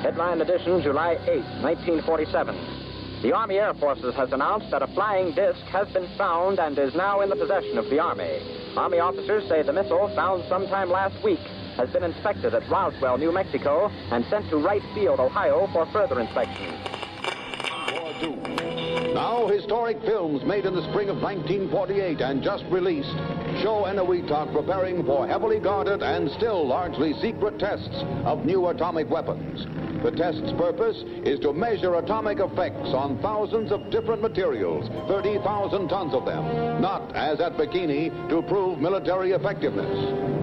Headline edition, July 8, 1947. The Army Air Forces has announced that a flying disc has been found and is now in the possession of the Army. Army officers say the missile, found sometime last week, has been inspected at Roswell, New Mexico, and sent to Wright Field, Ohio, for further inspection. Now, historic films made in the spring of 1948 and just released show Eniwetok preparing for heavily guarded and still largely secret tests of new atomic weapons. The test's purpose is to measure atomic effects on thousands of different materials, 30,000 tons of them, not, as at Bikini, to prove military effectiveness.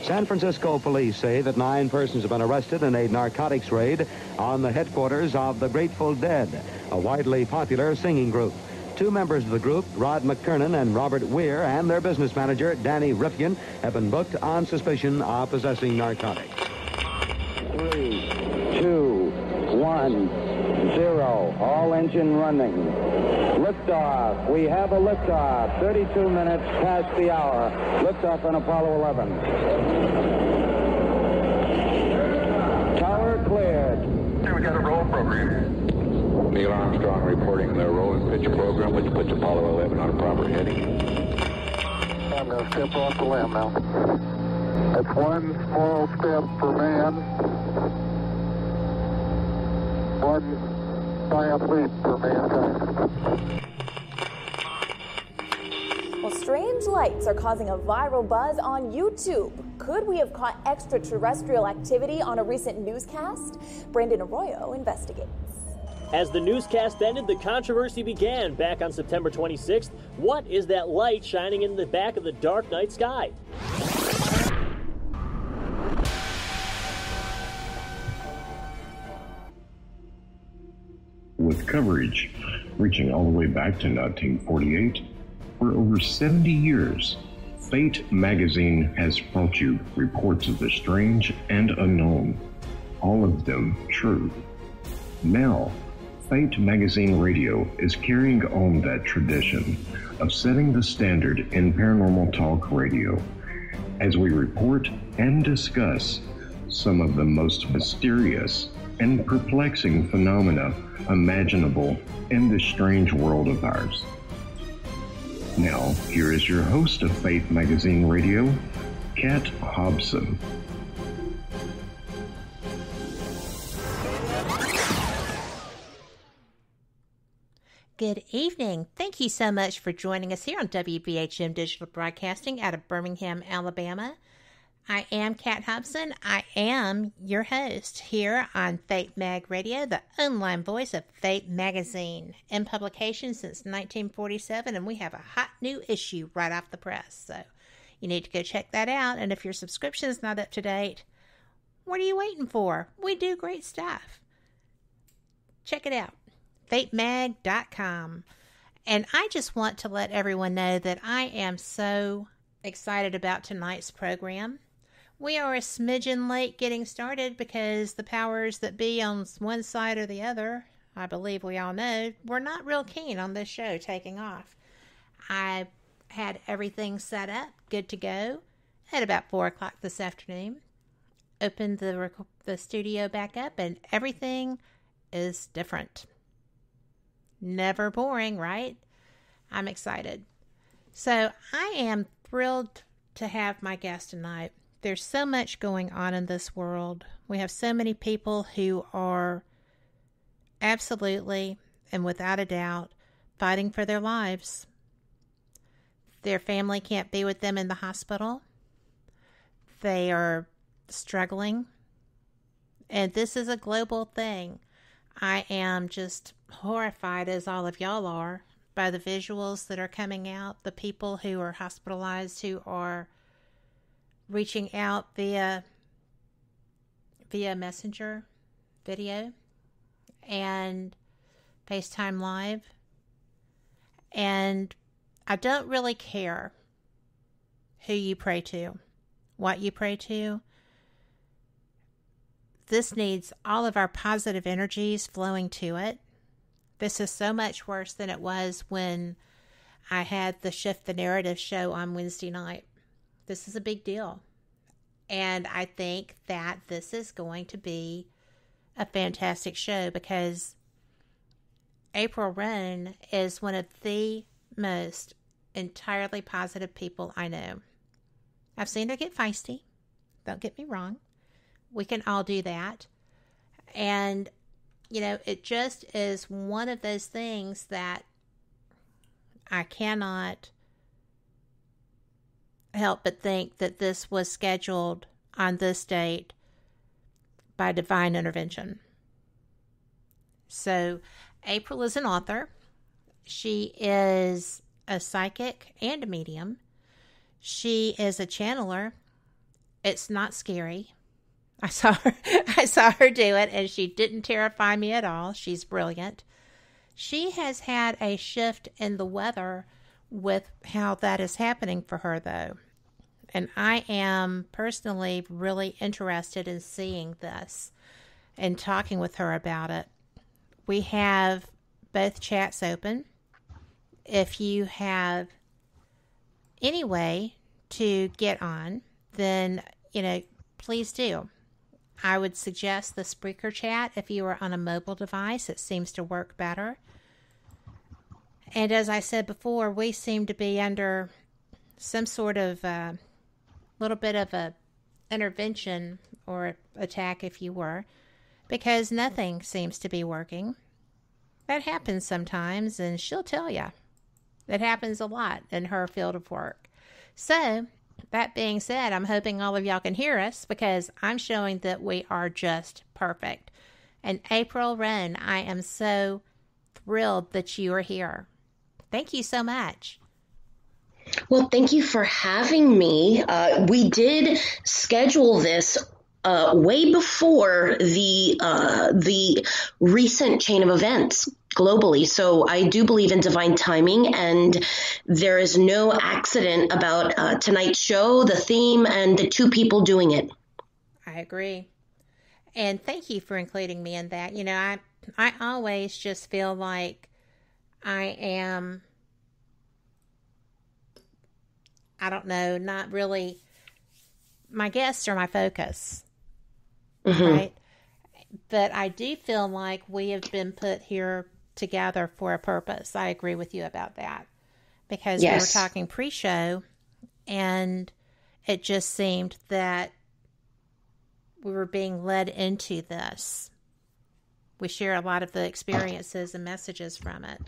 San Francisco police say that 9 persons have been arrested in a narcotics raid on the headquarters of the Grateful Dead, a widely popular singing group. 2 members of the group, Rod McKernan and Robert Weir, and their business manager, Danny Rifkin, have been booked on suspicion of possessing narcotics. 3, 2, 1, 0. All engine running. Liftoff. We have a liftoff. 32 minutes past the hour. Liftoff on Apollo 11. Tower cleared. Here we got a roll program. Neil Armstrong reporting the roll and pitch program, which puts Apollo 11 on a proper heading. I'm going to step off the limb now. That's one small step for man, one giant leap for mankind. Well, strange lights are causing a viral buzz on YouTube. Could we have caught extraterrestrial activity on a recent newscast? Brandon Arroyo investigates. As the newscast ended, the controversy began back on September 26th. What is that light shining in the back of the dark night sky? With coverage reaching all the way back to 1948, for over 70 years, Fate magazine has brought you reports of the strange and unknown, all of them true. Now, Fate Magazine Radio is carrying on that tradition of setting the standard in paranormal talk radio as we report and discuss some of the most mysterious and perplexing phenomena imaginable in this strange world of ours. Now, here is your host of Fate Magazine Radio, Kat Hobson. Good evening. Thank you so much for joining us here on WBHM Digital Broadcasting out of Birmingham, Alabama. I am Kat Hobson. I am your host here on Fate Mag Radio, the online voice of Fate Magazine, in publication since 1947, and we have a hot new issue right off the press, so you need to go check that out. And if your subscription is not up to date, what are you waiting for? We do great stuff. Check it out. FateMag.com. And I just want to let everyone know that I am so excited about tonight's program. We are a smidgen late getting started because the powers that be on one side or the other, I believe we all know, were not real keen on this show taking off. I had everything set up, good to go, at about 4 o'clock this afternoon. Opened the studio back up and everything is different. Never boring, right? I'm excited. So I am thrilled to have my guest tonight. There's so much going on in this world. We have so many people who are absolutely and without a doubt fighting for their lives. Their family can't be with them in the hospital. They are struggling. And this is a global thing. I am just horrified, as all of y'all are, by the visuals that are coming out, the people who are hospitalized, who are reaching out via Messenger video and FaceTime Live. And I don't really care who you pray to, what you pray to. This needs all of our positive energies flowing to it. This is so much worse than it was when I had the Shift the Narrative show on Wednesday night. This is a big deal. And I think that this is going to be a fantastic show because April Roane is one of the most entirely positive people I know. I've seen her get feisty. Don't get me wrong. We can all do that. And, you know, it just is one of those things that I cannot help but think that this was scheduled on this date by divine intervention. So, April is an author. She is a psychic and a medium. She is a channeler. It's not scary. I saw her do it, and she didn't terrify me at all. She's brilliant. She has had a shift in the weather with how that is happening for her, though. And I am personally really interested in seeing this and talking with her about it. We have both chats open. If you have any way to get on, then, you know, please do. I would suggest the Spreaker chat if you are on a mobile device. It seems to work better. And as I said before, we seem to be under some sort of little bit of a intervention or attack, if you were, because nothing seems to be working. That happens sometimes, and she'll tell you. It happens a lot in her field of work. So, that being said, I'm hoping all of y'all can hear us because I'm showing that we are just perfect. And April Roane, I am so thrilled that you are here. Thank you so much. Well, thank you for having me. We did schedule this way before the recent chain of events globally. So I do believe in divine timing, and there is no accident about tonight's show, the theme, and the two people doing it. I agree. And thank you for including me in that. You know, I always just feel like I am, I don't know, not really, my guests are my focus, right? But I do feel like we have been put here together for a purpose. I agree with you about that. Because we were talking pre-show, and it just seemed that we were being led into this. We share a lot of the experiences and messages from it.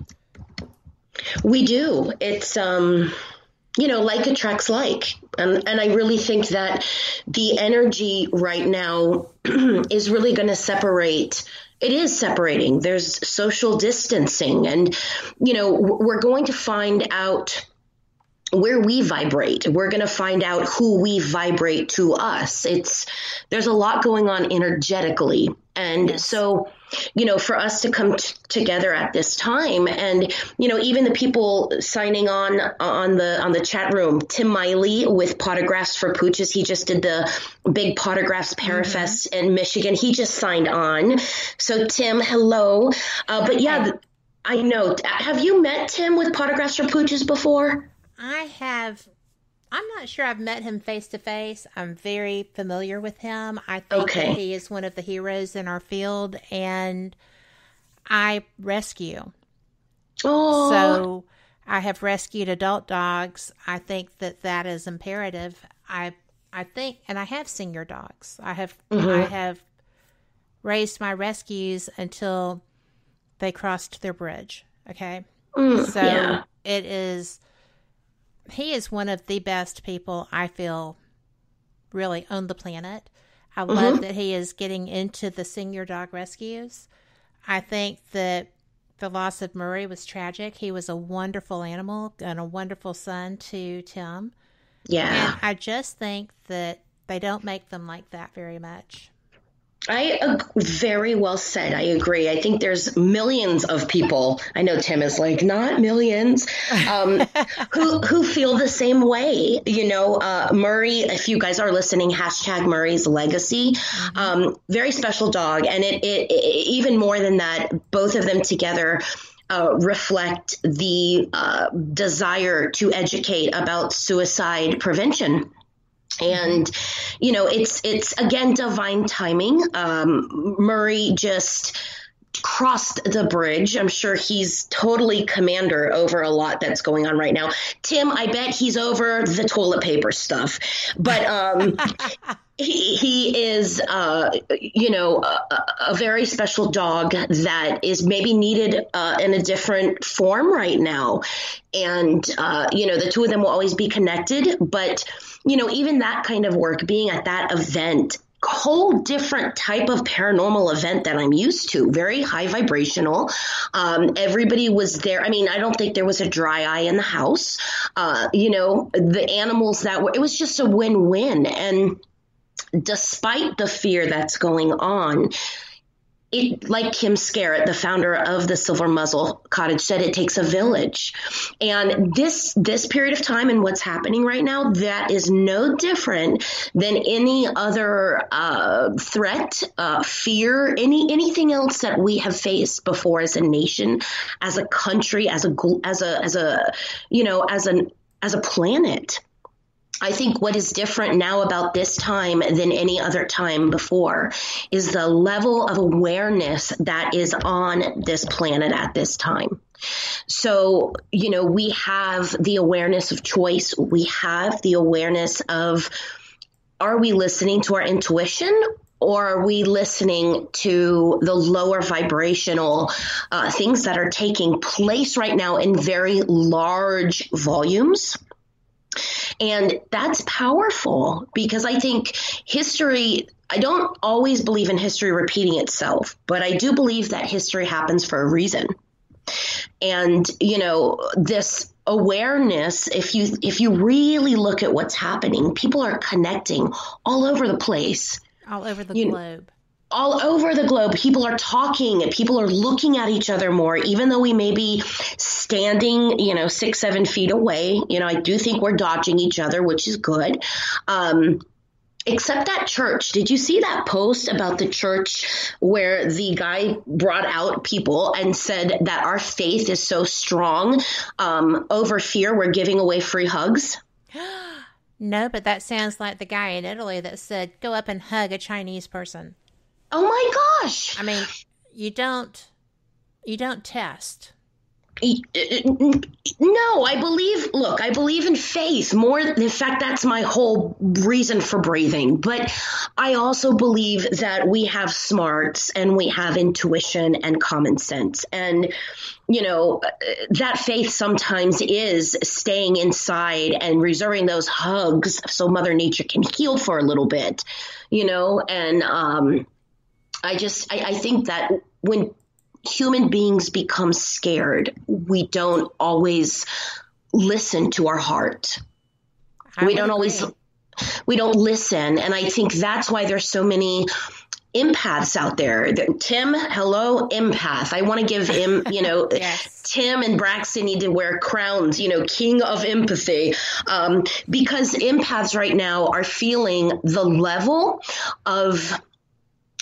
We do. It's, you know, like attracts like. And I really think that the energy right now is really going to separate. It is separating. There's social distancing. And, you know, we're going to find out where we vibrate. We're going to find out who we vibrate to us. There's a lot going on energetically. And so, you know, for us to come together at this time, and, you know, even the people signing on the chat room, Tim Miley with Potographs for Pooches, he just did the big Potographs Parafest in Michigan. He just signed on. So Tim, hello. But yeah, I know. Have you met Tim with Potographs for Pooches before? I have. I'm not sure I've met him face to face. I'm very familiar with him. I think that he is one of the heroes in our field, and I rescue. Oh. So I have rescued adult dogs. I think that is imperative. I think, and I have senior dogs. I have raised my rescues until they crossed their bridge. Okay. So it is. He is one of the best people I feel really on the planet. I love that he is getting into the senior dog rescues. I think that the loss of Murray was tragic. He was a wonderful animal and a wonderful son to Tim. Yeah. And I just think that they don't make them like that very much. Very well said. I agree. I think there's millions of people. I know Tim is like, not millions, who feel the same way. You know, Murray, if you guys are listening, hashtag Murray's legacy, very special dog. And it even more than that, both of them together reflect the desire to educate about suicide prevention. And, it's again, divine timing. Murray just crossed the bridge. I'm sure he's totally commander over a lot that's going on right now. Tim, I bet he's over the toilet paper stuff, but he is, a very special dog that is maybe needed in a different form right now. And, the two of them will always be connected. But, even that kind of work, being at that event, whole different type of paranormal event that I'm used to, very high vibrational. Everybody was there. I mean, I don't think there was a dry eye in the house. The animals it was just a win-win. And despite the fear that's going on, like Kim Scarrett, the founder of the Silver Muzzle Cottage, said, it takes a village. And this period of time and what's happening right now, that is no different than any other threat, fear, anything else that we have faced before as a nation, as a country, as a planet. I think what is different now about this time than any other time before is the level of awareness that is on this planet at this time. So, we have the awareness of choice. We have the awareness of, are we listening to our intuition, or are we listening to the lower vibrational things that are taking place right now in very large volumes? And that's powerful, because I think history, I don't always believe in history repeating itself, but I do believe that history happens for a reason. And, this awareness, if you really look at what's happening, people are connecting all over the place. All over the globe. All over the globe, people are talking, people are looking at each other more, even though we may be standing, 6-7 feet away. I do think we're dodging each other, which is good. Except that church. Did you see that post about the church where the guy brought out people and said that our faith is so strong, over fear, we're giving away free hugs? No, but that sounds like the guy in Italy that said, go up and hug a Chinese person. Oh my gosh. I mean, you don't test. No, I believe in faith more. In fact, that's my whole reason for breathing. But I also believe that we have smarts and we have intuition and common sense. And, that faith sometimes is staying inside and reserving those hugs so Mother Nature can heal for a little bit, and, I think that when human beings become scared, we don't always listen to our heart. We don't listen. And I think that's why there's so many empaths out there. Tim, hello, empath. I want to give him, yes. Tim and Braxton need to wear crowns, king of empathy, because empaths right now are feeling the level of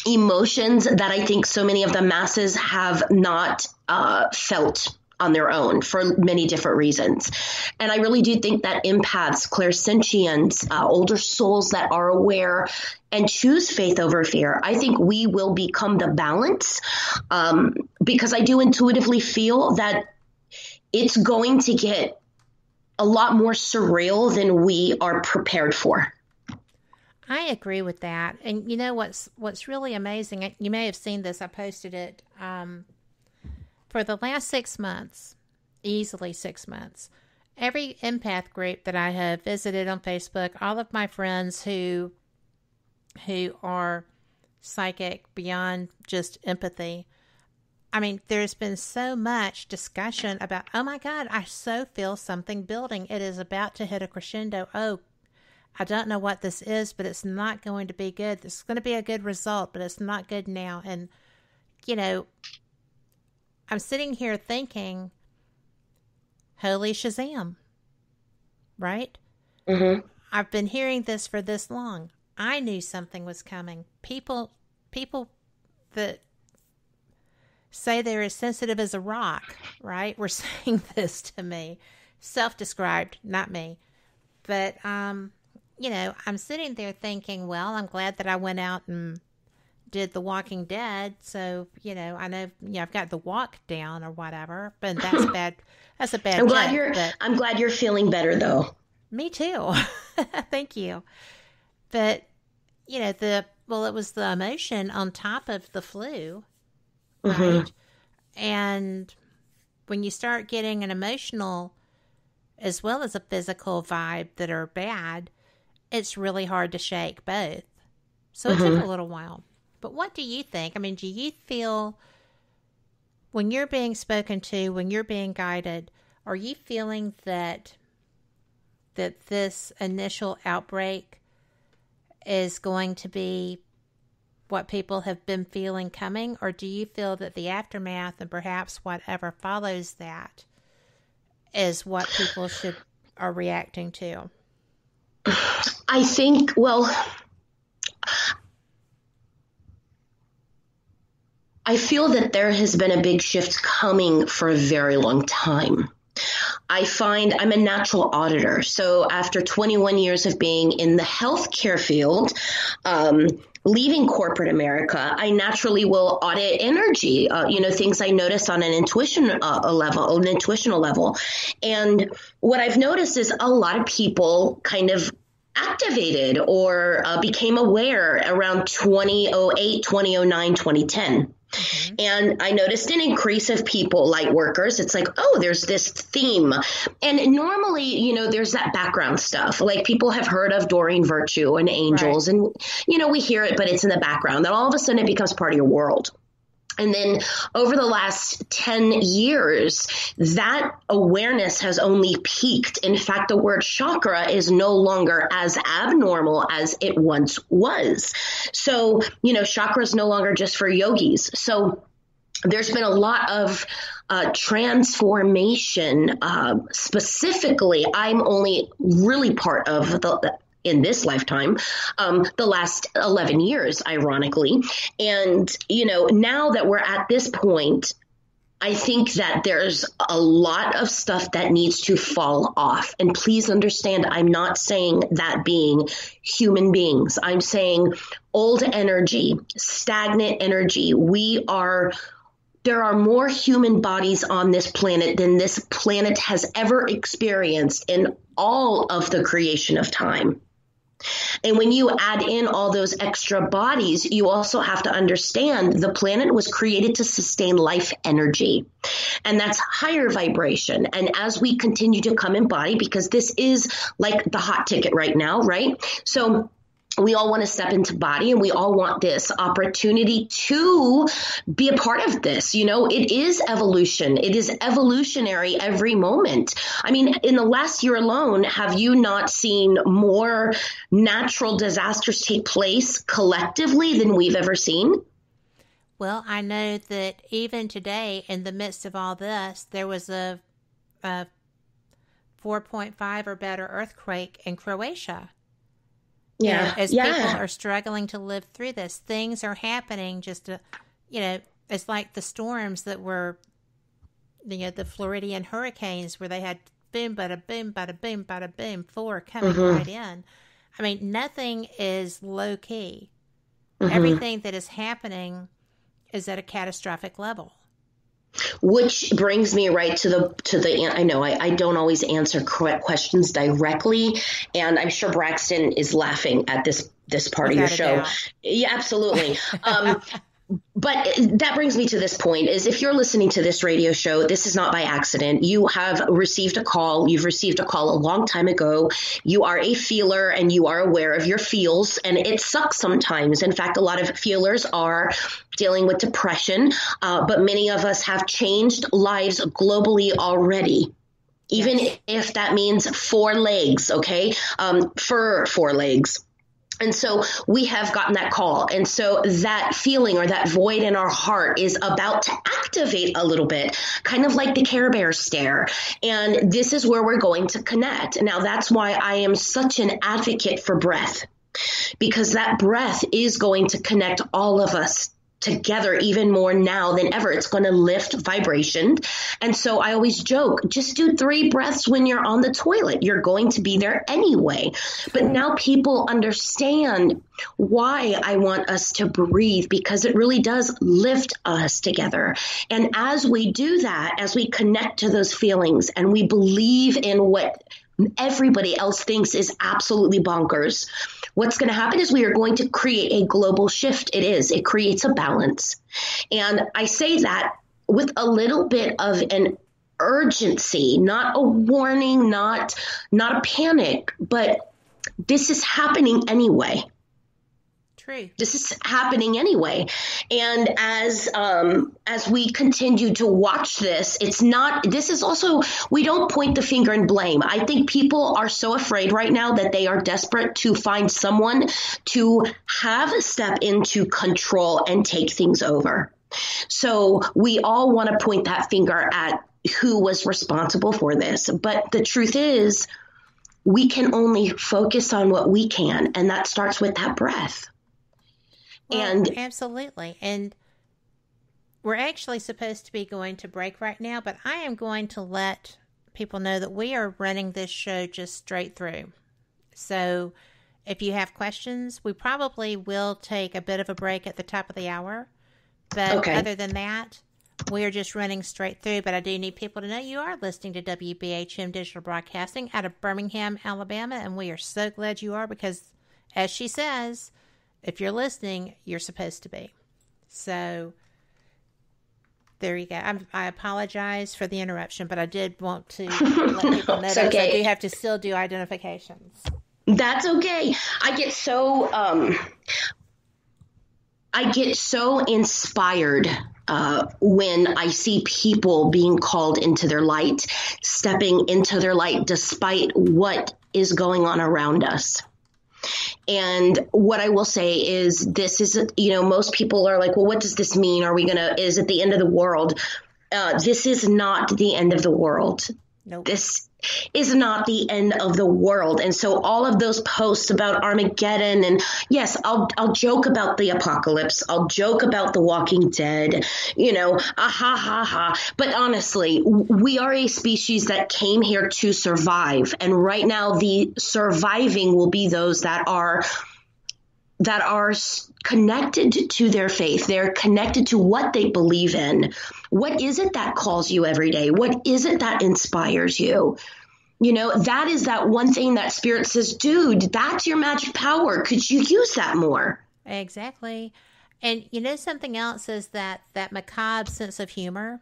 emotions that I think so many of the masses have not felt on their own for many different reasons. And I really do think that empaths, clairsentients, older souls that are aware and choose faith over fear, I think we will become the balance, because I do intuitively feel that it's going to get a lot more surreal than we are prepared for. I agree with that. And you know what's really amazing, you may have seen this, I posted it, for the last 6 months, easily 6 months, every empath group that I have visited on Facebook, all of my friends who are psychic beyond just empathy, I mean, there's been so much discussion about, oh my God, I so feel something building. It is about to hit a crescendo. Oh, I don't know what this is, but it's not going to be good. It's going to be a good result, but it's not good now. And, I'm sitting here thinking, holy Shazam, right? Mm-hmm. I've been hearing this for this long. I knew something was coming. People that say they're as sensitive as a rock, right, were saying this to me. Self-described, not me. But, I'm sitting there thinking, well, I'm glad that I went out and did The Walking Dead. So, I know, I've got the walk down or whatever, but that's bad. That's a bad I'm glad you're feeling better, though. Me too. Thank you. But, it was the emotion on top of the flu, right? Mm-hmm. And when you start getting an emotional as well as a physical vibe that are bad, it's really hard to shake both. So it took a little while. But what do you think? I mean, do you feel when you're being spoken to, when you're being guided, are you feeling that this initial outbreak is going to be what people have been feeling coming? Or do you feel that the aftermath and perhaps whatever follows that is what people are reacting to? I think, I feel that there has been a big shift coming for a very long time. I find I'm a natural auditor. So after 21 years of being in the healthcare field, leaving corporate America, I naturally will audit energy, things I notice on an intuitional level. And what I've noticed is a lot of people kind of activated or became aware around 2008, 2009, 2010. Mm-hmm. And I noticed an increase of people, light workers. It's like, oh, there's this theme. And normally, there's that background stuff. Like people have heard of Doreen Virtue and angels. Right. And, we hear it, but it's in the background. Then all of a sudden it becomes part of your world. And then over the last 10 years, that awareness has only peaked. In fact, the word chakra is no longer as abnormal as it once was. So, chakra is no longer just for yogis. So there's been a lot of transformation. Specifically, I'm only really part of in this lifetime, the last 11 years, ironically. And, now that we're at this point, I think that there's a lot of stuff that needs to fall off. And please understand, I'm not saying that being human beings. I'm saying old energy, stagnant energy. There are more human bodies on this planet than this planet has ever experienced in all of the creation of time. And when you add in all those extra bodies, you also have to understand the planet was created to sustain life energy. And that's higher vibration. And as we continue to come in body, because this is like the hot ticket right now, right? So we all want to step into body and we all want this opportunity to be a part of this. It is evolution. It is evolutionary every moment. I mean, in the last year alone, have you not seen more natural disasters take place collectively than we've ever seen? Well, I know that even today, in the midst of all this, there was a 4.5 or better earthquake in Croatia. Yeah. As people are struggling to live through this, things are happening it's like the storms that were, the Floridian hurricanes where they had boom, bada boom, bada boom, bada boom, 4 coming right in. I mean, nothing is low key. Mm-hmm. Everything that is happening is at a catastrophic level. Which brings me right to the I know I don't always answer questions directly, and I'm sure Braxton is laughing at this part of your show. Yeah, absolutely. But that brings me to this point is if you're listening to this radio show, this is not by accident. You have received a call. You've received a call a long time ago. You are a feeler and you are aware of your feels, and it sucks sometimes. In fact, a lot of feelers are dealing with depression, but many of us have changed lives globally already. Even if that means 4 legs, okay, for 4 legs. And so we have gotten that call. And so that feeling or that void in our heart is about to activate a little bit, kind of like the Care Bear stare. And this is where we're going to connect. Now, that's why I am such an advocate for breath, because that breath is going to connect all of us together even more now than ever. It's going to lift vibration. And so I always joke, just do 3 breaths when you're on the toilet. You're going to be there anyway. But now people understand why I want us to breathe, because it really does lift us together. And as we do that, as we connect to those feelings and we believe in what everybody else thinks is absolutely bonkers, what's going to happen is we are going to create a global shift. It creates a balance. And I say that with a little bit of an urgency, not a warning, not a panic, but this is happening anyway. True. This is happening anyway. And as we continue to watch this, we don't point the finger and blame. I think people are so afraid right now that they are desperate to find someone to have a step into control and take things over. So we all want to point that finger at who was responsible for this. But the truth is, we can only focus on what we can. And that starts with that breath. Well, absolutely. And we're actually supposed to be going to break right now, but I am going to let people know that we are running this show just straight through. So if you have questions, we probably will take a bit of a break at the top of the hour. But other than that, we are just running straight through. But I do need people to know you are listening to WBHM Digital Broadcasting out of Birmingham, Alabama. And we are so glad you are, because as she says, if you're listening, you're supposed to be. So there you go. I apologize for the interruption, but I did want to let people know that I do have to still do identifications. That's okay. I get so inspired when I see people being called into their light, stepping into their light despite what is going on around us. And what I will say is this is, most people are like, well, what does this mean? Is it the end of the world? This is not the end of the world. Nope. This is not the end of the world. And so all of those posts about Armageddon, and yes, I'll joke about the apocalypse. I'll joke about the Walking Dead, But honestly, we are a species that came here to survive. And right now the surviving will be those that are connected to their faith. They're connected to what they believe in. What is it that calls you every day? What is it that inspires you? That is that one thing that Spirit says, dude, that's your magic power. Could you use that more? Exactly. And something else is that macabre sense of humor.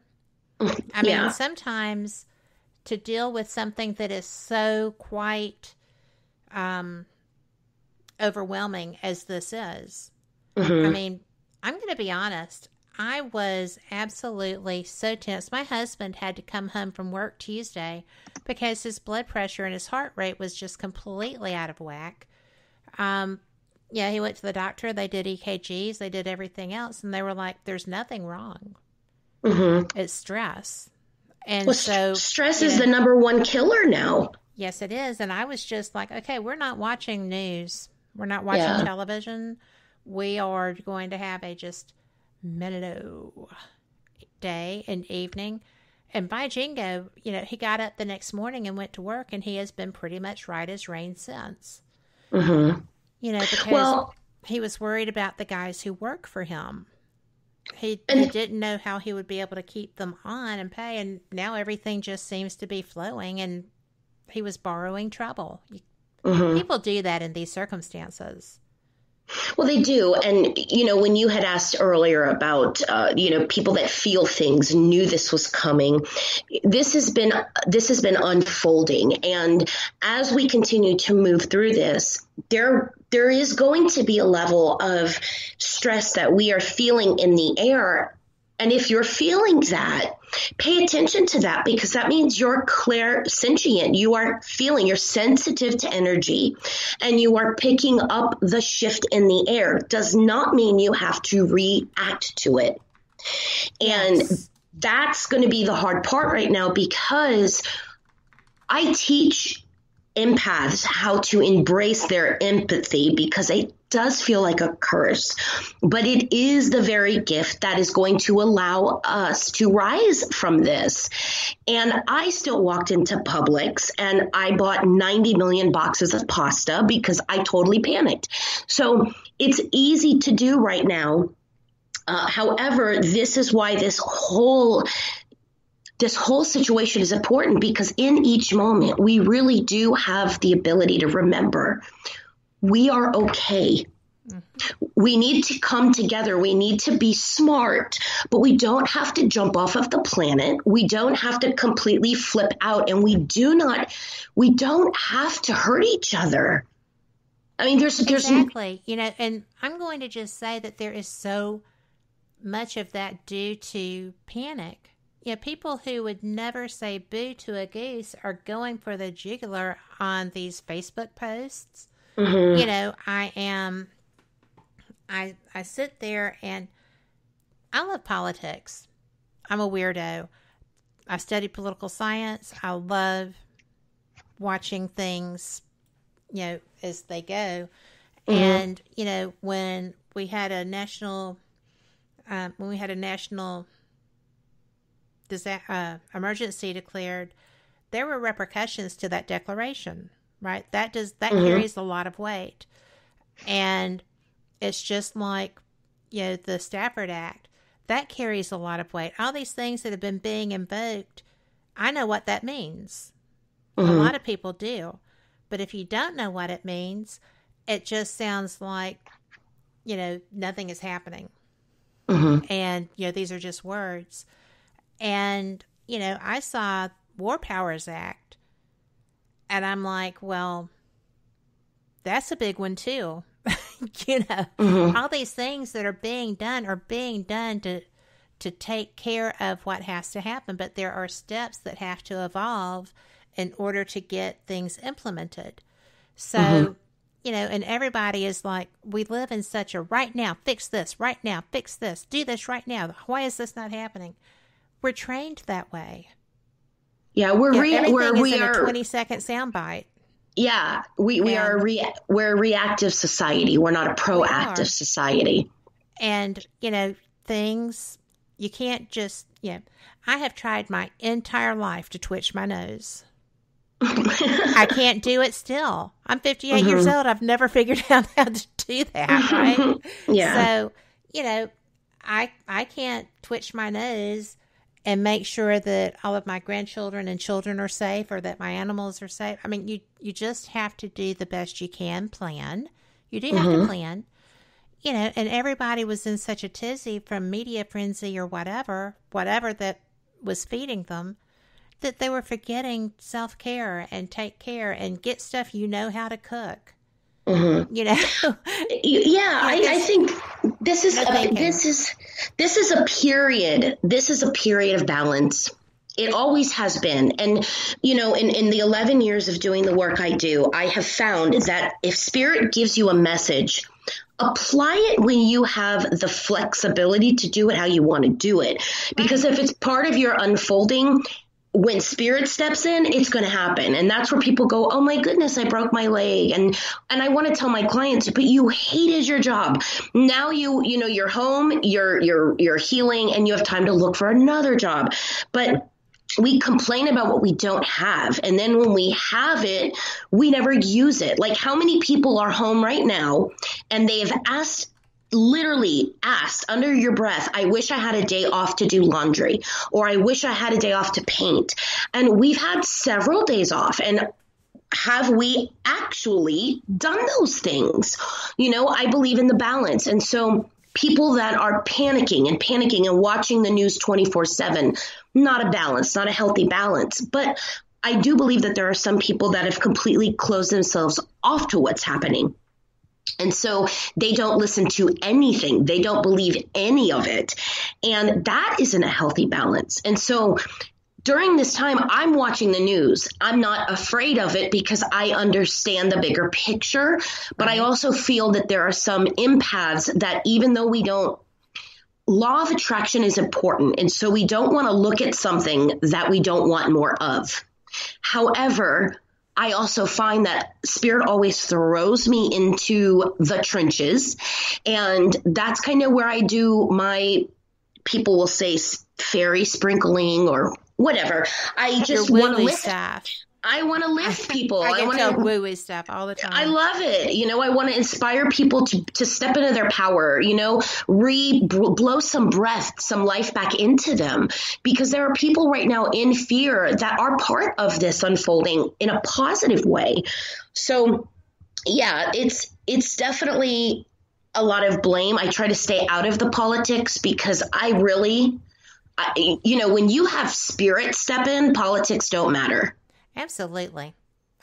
I mean, sometimes to deal with something that is so quite overwhelming as this is. Mm-hmm. I mean, I'm going to be honest. I was absolutely so tense. My husband had to come home from work Tuesday because his blood pressure and his heart rate was just completely out of whack. He went to the doctor. They did EKGs. They did everything else. And they were like, there's nothing wrong. Mm-hmm. It's stress. And stress is the number one killer now. Yes, it is. And I was just like, okay, we're not watching news. We're not watching television. We are going to have a just mellow day and evening. And by jingo, he got up the next morning and went to work, and he has been pretty much right as rain since. Mm-hmm. Because he was worried about the guys who work for him. He didn't know how he would be able to keep them on and pay, and now everything just seems to be flowing, and he was borrowing trouble. Mm-hmm. People do that in these circumstances. Well, they do. And, when you had asked earlier about, people that feel things, knew this was coming, this has been unfolding. And as we continue to move through this, there is going to be a level of stress that we are feeling in the air. And if you're feeling that, pay attention to that, because that means you're clairsentient. You are feeling, you're sensitive to energy, and you are picking up the shift in the air. Does not mean you have to react to it. And that's going to be the hard part right now, because I teach empaths how to embrace their empathy, because does feel like a curse, but it is the very gift that is going to allow us to rise from this. And I still walked into Publix and I bought 90 million boxes of pasta because I totally panicked. So it's easy to do right now. However, this is why this whole situation is important, because in each moment, we really do have the ability to remember we are okay. Mm-hmm. We need to come together. We need to be smart, but we don't have to jump off of the planet. We don't have to completely flip out, and we don't have to hurt each other. I mean, there's exactly, and I'm going to just say that there is so much of that due to panic. People who would never say boo to a goose are going for the jugular on these Facebook posts. Mm-hmm. I sit there and I love politics. I'm a weirdo. I study political science. I love watching things, as they go. Mm-hmm. And, when we had a national emergency declared, there were repercussions to that declaration, right? That mm-hmm. carries a lot of weight. And it's just like, the Stafford Act, that carries a lot of weight. All these things that have been being invoked, I know what that means. Mm-hmm. A lot of people do. But if you don't know what it means, it just sounds like, nothing is happening. Mm-hmm. And, these are just words. And, I saw War Powers Act, and I'm like, well, that's a big one too. Mm-hmm. All these things that are being done to take care of what has to happen. But there are steps that have to evolve in order to get things implemented. So, mm-hmm. And everybody is like, we live in such a right now, fix this, right now, fix this, do this right now. Why is this not happening? We're trained that way. Yeah, we're a 20-second soundbite. Yeah, we're a reactive society. We're not a proactive society. And, things, you can't just, I have tried my entire life to twitch my nose. I can't do it still. I'm 58 mm-hmm. years old. I've never figured out how to do that, right? Yeah. So, I can't twitch my nose and make sure that all of my grandchildren and children are safe, or that my animals are safe. I mean, you just have to do the best you can, plan. You do have mm-hmm. to plan. And everybody was in such a tizzy from media frenzy or whatever that was feeding them, that they were forgetting self-care and take care and get stuff how to cook. Mm-hmm. Yeah, I think this is a period. This is a period of balance. It always has been. And, in the 11 years of doing the work I do, I have found that if Spirit gives you a message, apply it when you have the flexibility to do it how you want to do it. Because if it's part of your unfolding, when Spirit steps in, it's going to happen. And that's where people go, oh my goodness, I broke my leg. And I want to tell my clients, but you hated your job. Now you're home, you're healing, and you have time to look for another job. But we complain about what we don't have. And then when we have it, we never use it. Like, how many people are home right now and they've literally asked under your breath, I wish I had a day off to do laundry, or I wish I had a day off to paint. And we've had several days off. And have we actually done those things? I believe in the balance. And so people that are panicking and watching the news 24/7, not a balance, not a healthy balance. But I do believe that there are some people that have completely closed themselves off to what's happening. And so they don't listen to anything. They don't believe any of it. And that isn't a healthy balance. And so during this time, I'm watching the news. I'm not afraid of it because I understand the bigger picture. But I also feel that there are some empaths that, even though we don't, law of attraction is important. And so we don't want to look at something that we don't want more of. However, I also find that Spirit always throws me into the trenches. And that's kind of where I do my, people will say, fairy sprinkling or whatever. I just want to lift stuff. I want to lift people. I want to woo-woo stuff all the time. I love it. I want to inspire people to step into their power, blow some breath, some life back into them, because there are people right now in fear that are part of this unfolding in a positive way. So yeah, it's definitely a lot of blame. I try to stay out of the politics because when you have Spirit step in, politics don't matter. Absolutely.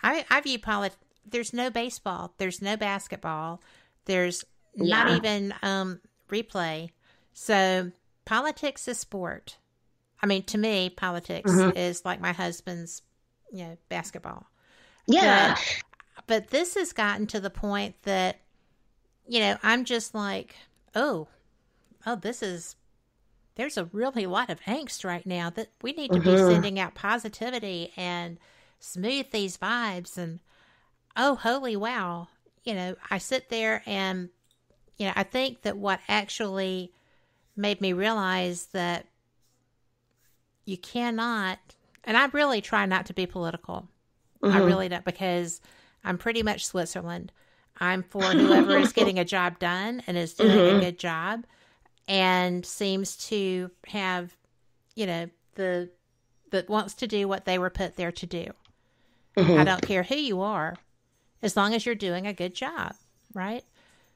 I view politics. There's no baseball. There's no basketball. There's not even replay. So politics is sport. I mean, to me, politics is like my husband's, basketball. Yeah. But this has gotten to the point that, I'm just like, there's a really lot of angst right now that we need to be sending out positivity and smooth these vibes. And holy wow, I sit there and I think that what actually made me realize that you cannot, and I really try not to be political. I really don't, because I'm pretty much Switzerland. I'm for whoever is getting a job done and is doing a good job and seems to have, that wants to do what they were put there to do. I don't care who you are, as long as you're doing a good job, right?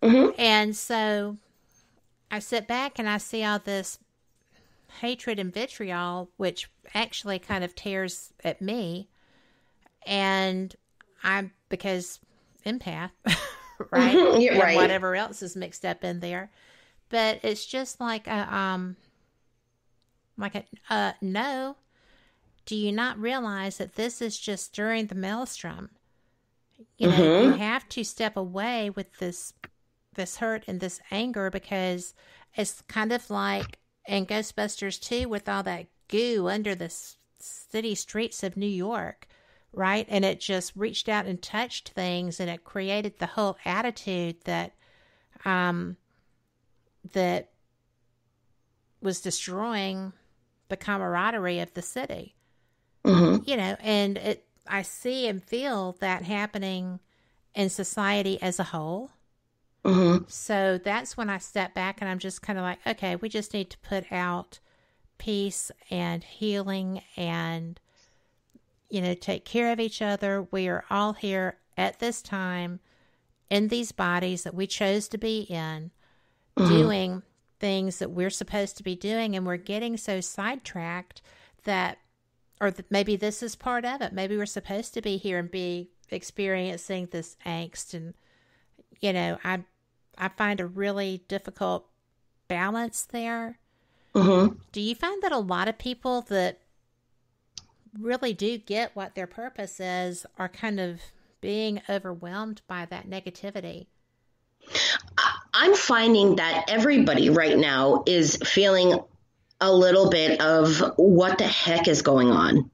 And so I sit back and I see all this hatred and vitriol, which actually kind of tears at me. And because empath, right? You're right. And whatever else is mixed up in there. But it's just like no. Do you not realize that this is just stirring the maelstrom? You have to step away with this hurt and this anger, because it's kind of like in Ghostbusters 2 with all that goo under the city streets of New York, right? And it just reached out and touched things, and it created the whole attitude that that was destroying the camaraderie of the city. And I see and feel that happening in society as a whole. So that's when I step back and I'm just kind of like, okay, we just need to put out peace and healing and, take care of each other. We are all here at this time in these bodies that we chose to be in, doing things that we're supposed to be doing, and we're getting so sidetracked that, or maybe this is part of it. Maybe we're supposed to be here and be experiencing this angst. And, I find a really difficult balance there. Do you find that a lot of people that really do get what their purpose is are kind of being overwhelmed by that negativity? I'm finding that everybody right now is feeling a little bit of what the heck is going on.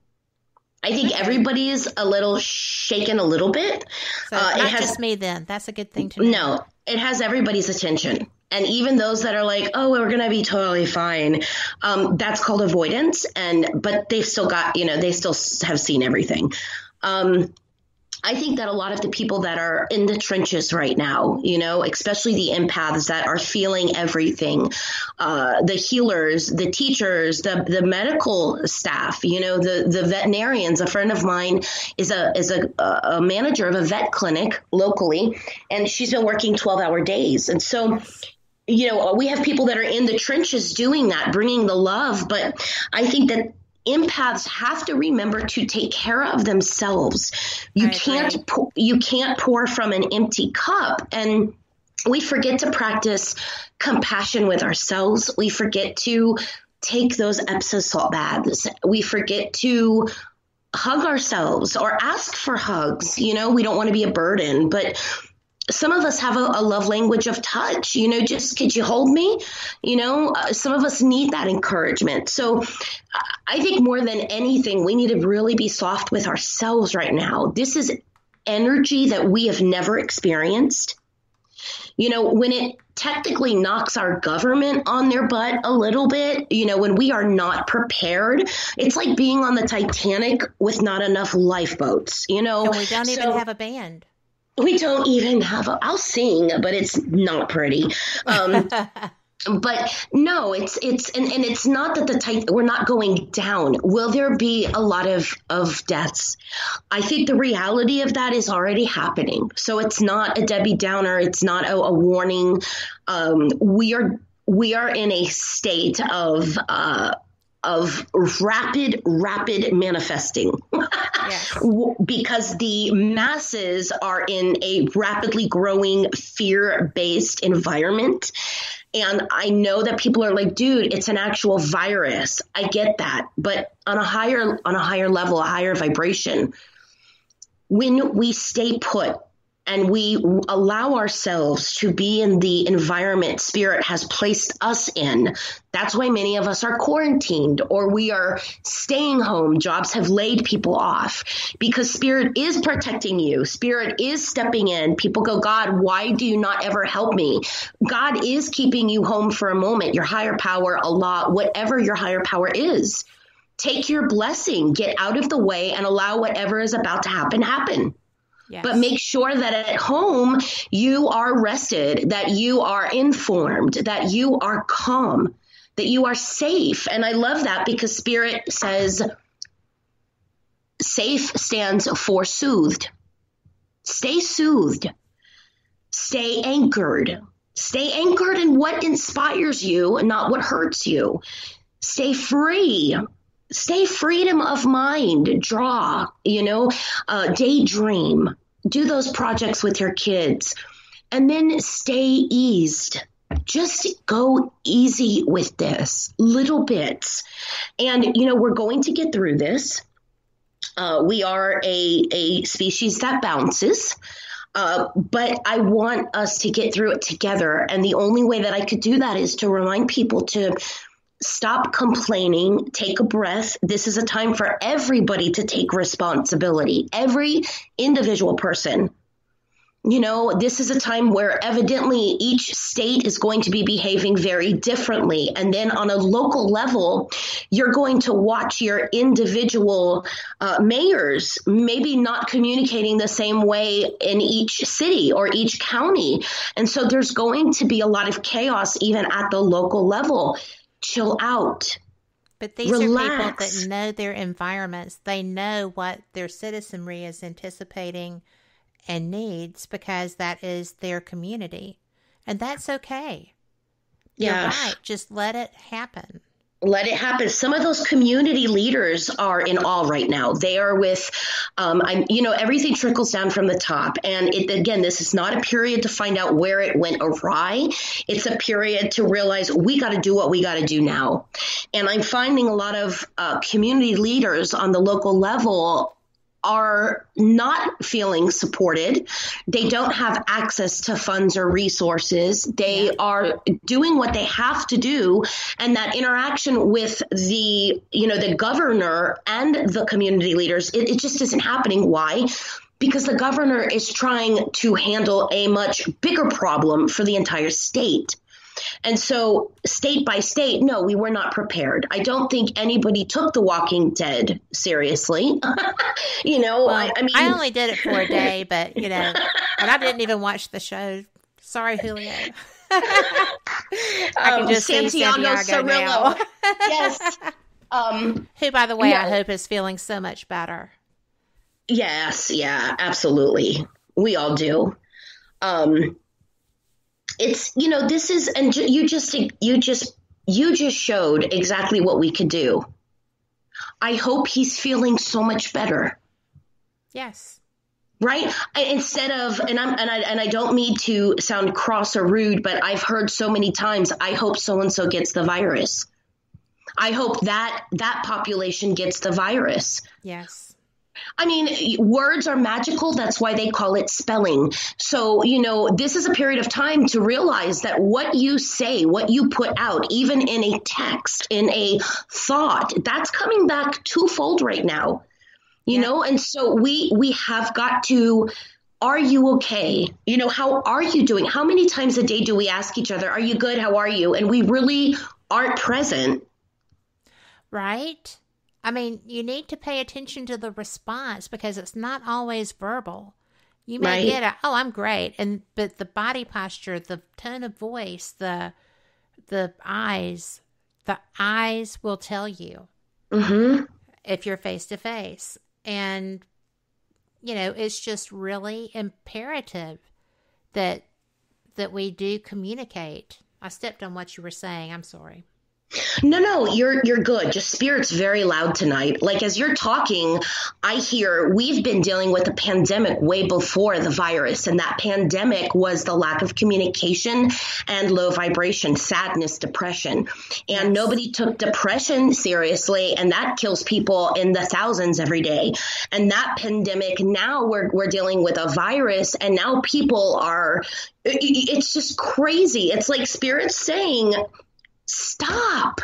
I think everybody is a little shaken a little bit. So not just me then. That's a good thing to know. No, it has everybody's attention. And even those that are like, oh, we're going to be totally fine. That's called avoidance. But they've still got, they still have seen everything. I think that a lot of the people that are in the trenches right now, especially the empaths that are feeling everything, the healers, the teachers, the medical staff, the veterinarians. A friend of mine is a manager of a vet clinic locally, and she's been working 12-hour days. And so, we have people that are in the trenches doing that, bringing the love. But I think that empaths have to remember to take care of themselves. You can't pour from an empty cup. And we forget to practice compassion with ourselves. We forget to take those Epsom salt baths. We forget to hug ourselves or ask for hugs. We don't want to be a burden, but some of us have a love language of touch, just could you hold me? Some of us need that encouragement. So I think more than anything, we need to really be soft with ourselves right now. This is energy that we have never experienced. When it technically knocks our government on their butt a little bit, when we are not prepared, it's like being on the Titanic with not enough lifeboats, And we don't even have a band. We don't even have I'll sing, but it's not pretty. But no, it's not that we're not going down. Will there be a lot of deaths? I think the reality of that is already happening. So it's not a Debbie Downer. It's not a warning. We are in a state of rapid manifesting. Yes. Because the masses are in a rapidly growing fear-based environment. And I know that people are like, dude, it's an actual virus. I get that. But on a higher level, a higher vibration, when we stay put and we allow ourselves to be in the environment Spirit has placed us in, that's why many of us are quarantined or we are staying home. Jobs have laid people off because Spirit is protecting you. Spirit is stepping in. People go, God, why do you not ever help me? God is keeping you home for a moment. Your higher power, Allah, whatever your higher power is. Take your blessing, get out of the way and allow whatever is about to happen. Yes. But make sure that at home you are rested, that you are informed, that you are calm, that you are safe. And I love that because Spirit says safe stands for soothed. Stay soothed. Stay anchored. Stay anchored in what inspires you and not what hurts you. Stay free. Stay freedom of mind, draw, daydream, do those projects with your kids, and then stay eased. Just go easy with this, little bits. And, we're going to get through this. We are a species that bounces. But I want us to get through it together. And the only way that I could do that is to remind people to stop complaining, take a breath. This is a time for everybody to take responsibility. Every individual person. This is a time where evidently each state is going to be behaving very differently. And then on a local level, you're going to watch your individual mayors maybe not communicating the same way in each city or each county. And so there's going to be a lot of chaos even at the local level. Chill out. But these Relax. Are people that know their environments. They know what their citizenry is anticipating and needs because that is their community. And that's okay. Yeah. You're right. Just let it happen. Let it happen. Some of those community leaders are in awe right now. They are with, everything trickles down from the top. And this is not a period to find out where it went awry. It's a period to realize we got to do what we got to do now. And I'm finding a lot of community leaders on the local level are not feeling supported. They don't have access to funds or resources. They are doing what they have to do. And that interaction with the governor and the community leaders, it just isn't happening. Why? Because the governor is trying to handle a much bigger problem for the entire state. And so state by state, no, we were not prepared. I don't think anybody took The Walking Dead seriously. Well, I mean, I only did it for a day, but, and I didn't even watch the show. Sorry, Julio. I can just see Santiago now. Yes. Who, by the way, I hope is feeling so much better. Yes. Yeah, absolutely. We all do. It's, this is, and you just showed exactly what we could do. I hope he's feeling so much better. Yes. Right? Instead of, and I don't mean to sound cross or rude, but I've heard so many times, I hope so-and-so gets the virus. I hope that population gets the virus. Yes. I mean, words are magical. That's why they call it spelling. So, this is a period of time to realize that what you say, what you put out, even in a text, in a thought, that's coming back twofold right now, you know? And so we have got to, are you okay? How are you doing? How many times a day do we ask each other, are you good? How are you? And we really aren't present. Right? I mean, you need to pay attention to the response because it's not always verbal. You may get oh, I'm great. But the body posture, the tone of voice, the eyes will tell you if you're face to face. And, it's just really imperative that we do communicate. I stepped on what you were saying. I'm sorry. No, you're good. Just Spirit's very loud tonight. Like, as you're talking, I hear we've been dealing with a pandemic way before the virus. And that pandemic was the lack of communication and low vibration, sadness, depression. And nobody took depression seriously. And that kills people in the thousands every day. And that pandemic, now we're dealing with a virus. And now people are, it's just crazy. It's like Spirit's saying, Stop.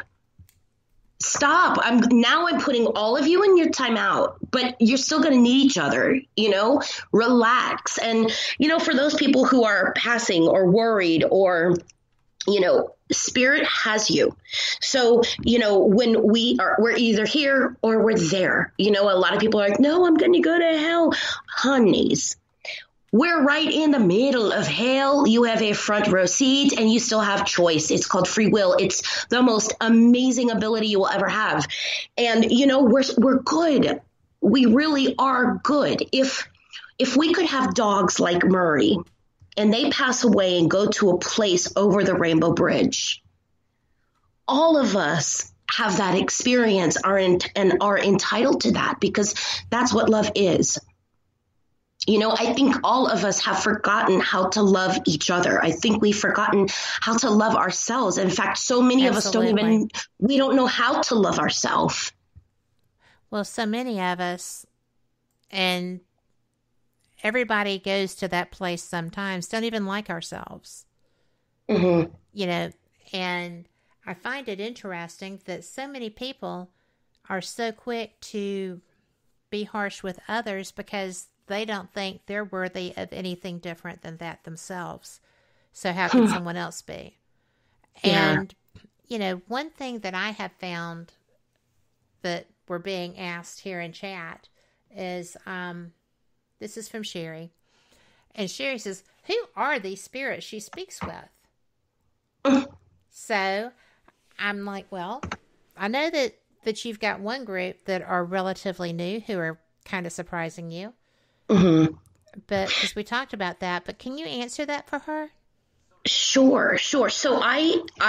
I'm putting all of you in your time out, but you're still going to need each other, relax. And, for those people who are passing or worried or, Spirit has you. So, when we're either here or we're there, a lot of people are like, no, I'm going to go to hell. Honeys. We're right in the middle of hell. You have a front row seat and you still have choice. It's called free will. It's the most amazing ability you will ever have. And, we're good. We really are good. If we could have dogs like Murray and they pass away and go to a place over the Rainbow Bridge, all of us have that experience and are entitled to that because that's what love is. I think all of us have forgotten how to love each other. I think we've forgotten how to love ourselves. In fact, so many of us we don't know how to love ourselves. Well, so many of us, and everybody goes to that place sometimes, don't even like ourselves. And I find it interesting that so many people are so quick to be harsh with others because they don't think they're worthy of anything different than that themselves. So how can someone else be? And, one thing that I have found that we're being asked here in chat is, this is from Sherry. And Sherry says, who are these spirits she speaks with? So I'm like, well, I know that you've got one group that are relatively new who are kind of surprising you. But because we talked about that, but can you answer that for her? Sure. So I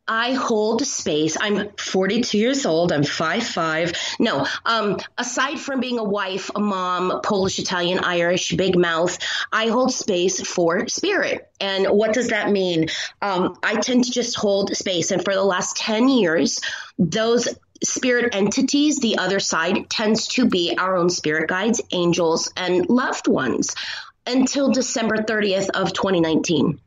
hold space. I'm 42 years old. I'm 5'5". No, aside from being a wife, a mom, Polish, Italian, Irish, big mouth, I hold space for spirit. And what does that mean? I tend to just hold space. And for the last 10 years, those spirit entities, the other side, tends to be our own spirit guides, angels, and loved ones until December 30th of 2019.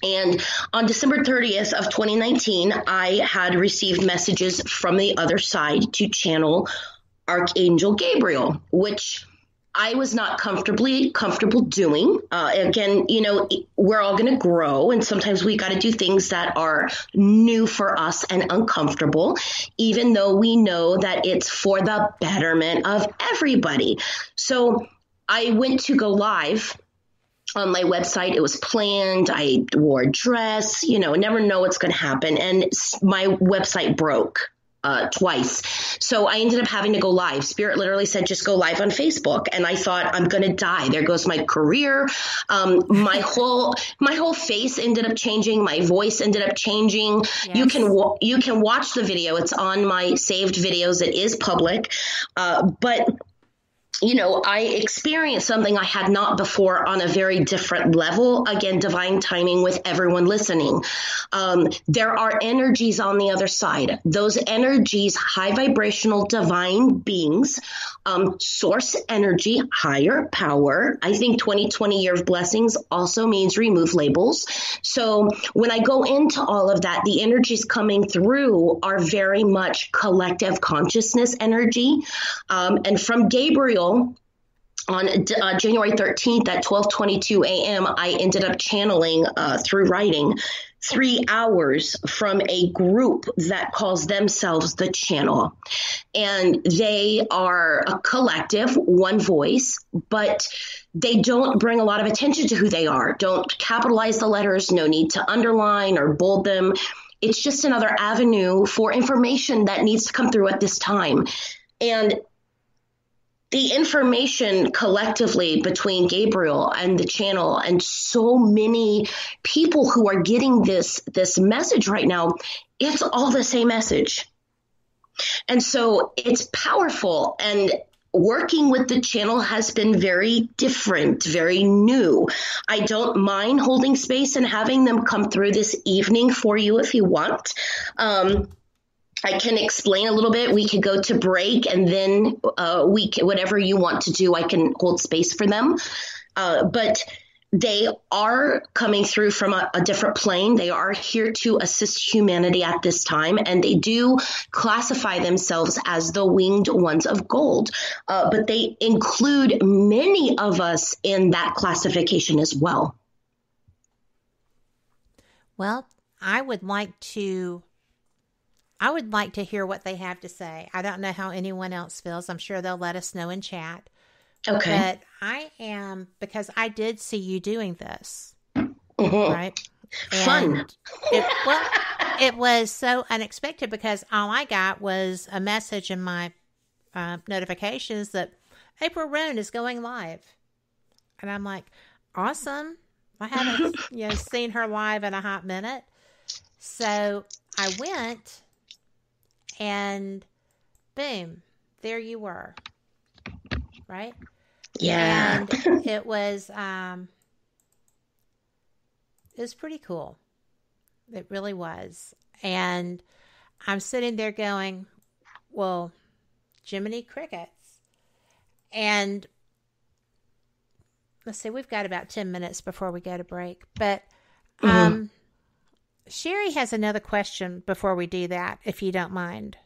And on December 30th of 2019, I had received messages from the other side to channel Archangel Gabriel, which I was not comfortable doing. Again, we're all going to grow, and sometimes we got to do things that are new for us and uncomfortable, even though we know that it's for the betterment of everybody. So I went to go live on my website. It was planned. I wore a dress, never know what's going to happen. And my website broke twice. So I ended up having to go live. Spirit literally said, just go live on Facebook. And I thought, I'm going to die. There goes my career. My whole face ended up changing. My voice ended up changing. Yes. You can watch the video. It's on my saved videos. It is public. But I experienced something I had not before on a very different level. Again, divine timing with everyone listening. There are energies on the other side. Those energies, high vibrational divine beings, source energy, higher power. I think 2020 year of blessings also means remove labels. So when I go into all of that, the energies coming through are very much collective consciousness energy. And from Gabriel, on January 13th at 12:22 a.m., I ended up channeling through writing 3 hours from a group that calls themselves the Channel. And they are a collective, one voice, but they don't bring a lot of attention to who they are. Don't capitalize the letters, no need to underline or bold them. It's just another avenue for information that needs to come through at this time. And the information collectively between Gabriel and the Channel and so many people who are getting this message right now, it's all the same message. And so it's powerful. And working with the Channel has been very different, very new. I don't mind holding space and having them come through this evening for you if you want. I can explain a little bit. We could go to break and then whatever you want to do, I can hold space for them. But they are coming through from a different plane. They are here to assist humanity at this time, and they do classify themselves as the winged ones of gold. But they include many of us in that classification as well. Well, I would like to hear what they have to say. I don't know how anyone else feels. I'm sure they'll let us know in chat. Okay. But I am, because I did see you doing this, right? Fun. It was so unexpected because all I got was a message in my notifications that April Roane is going live. And I'm like, awesome. I haven't seen her live in a hot minute. So I went. And boom, there you were, right? Yeah. And it was pretty cool. It really was. And I'm sitting there going, well, Jiminy Crickets. And let's see, we've got about 10 minutes before we go to break. But Sherry has another question before we do that, if you don't mind.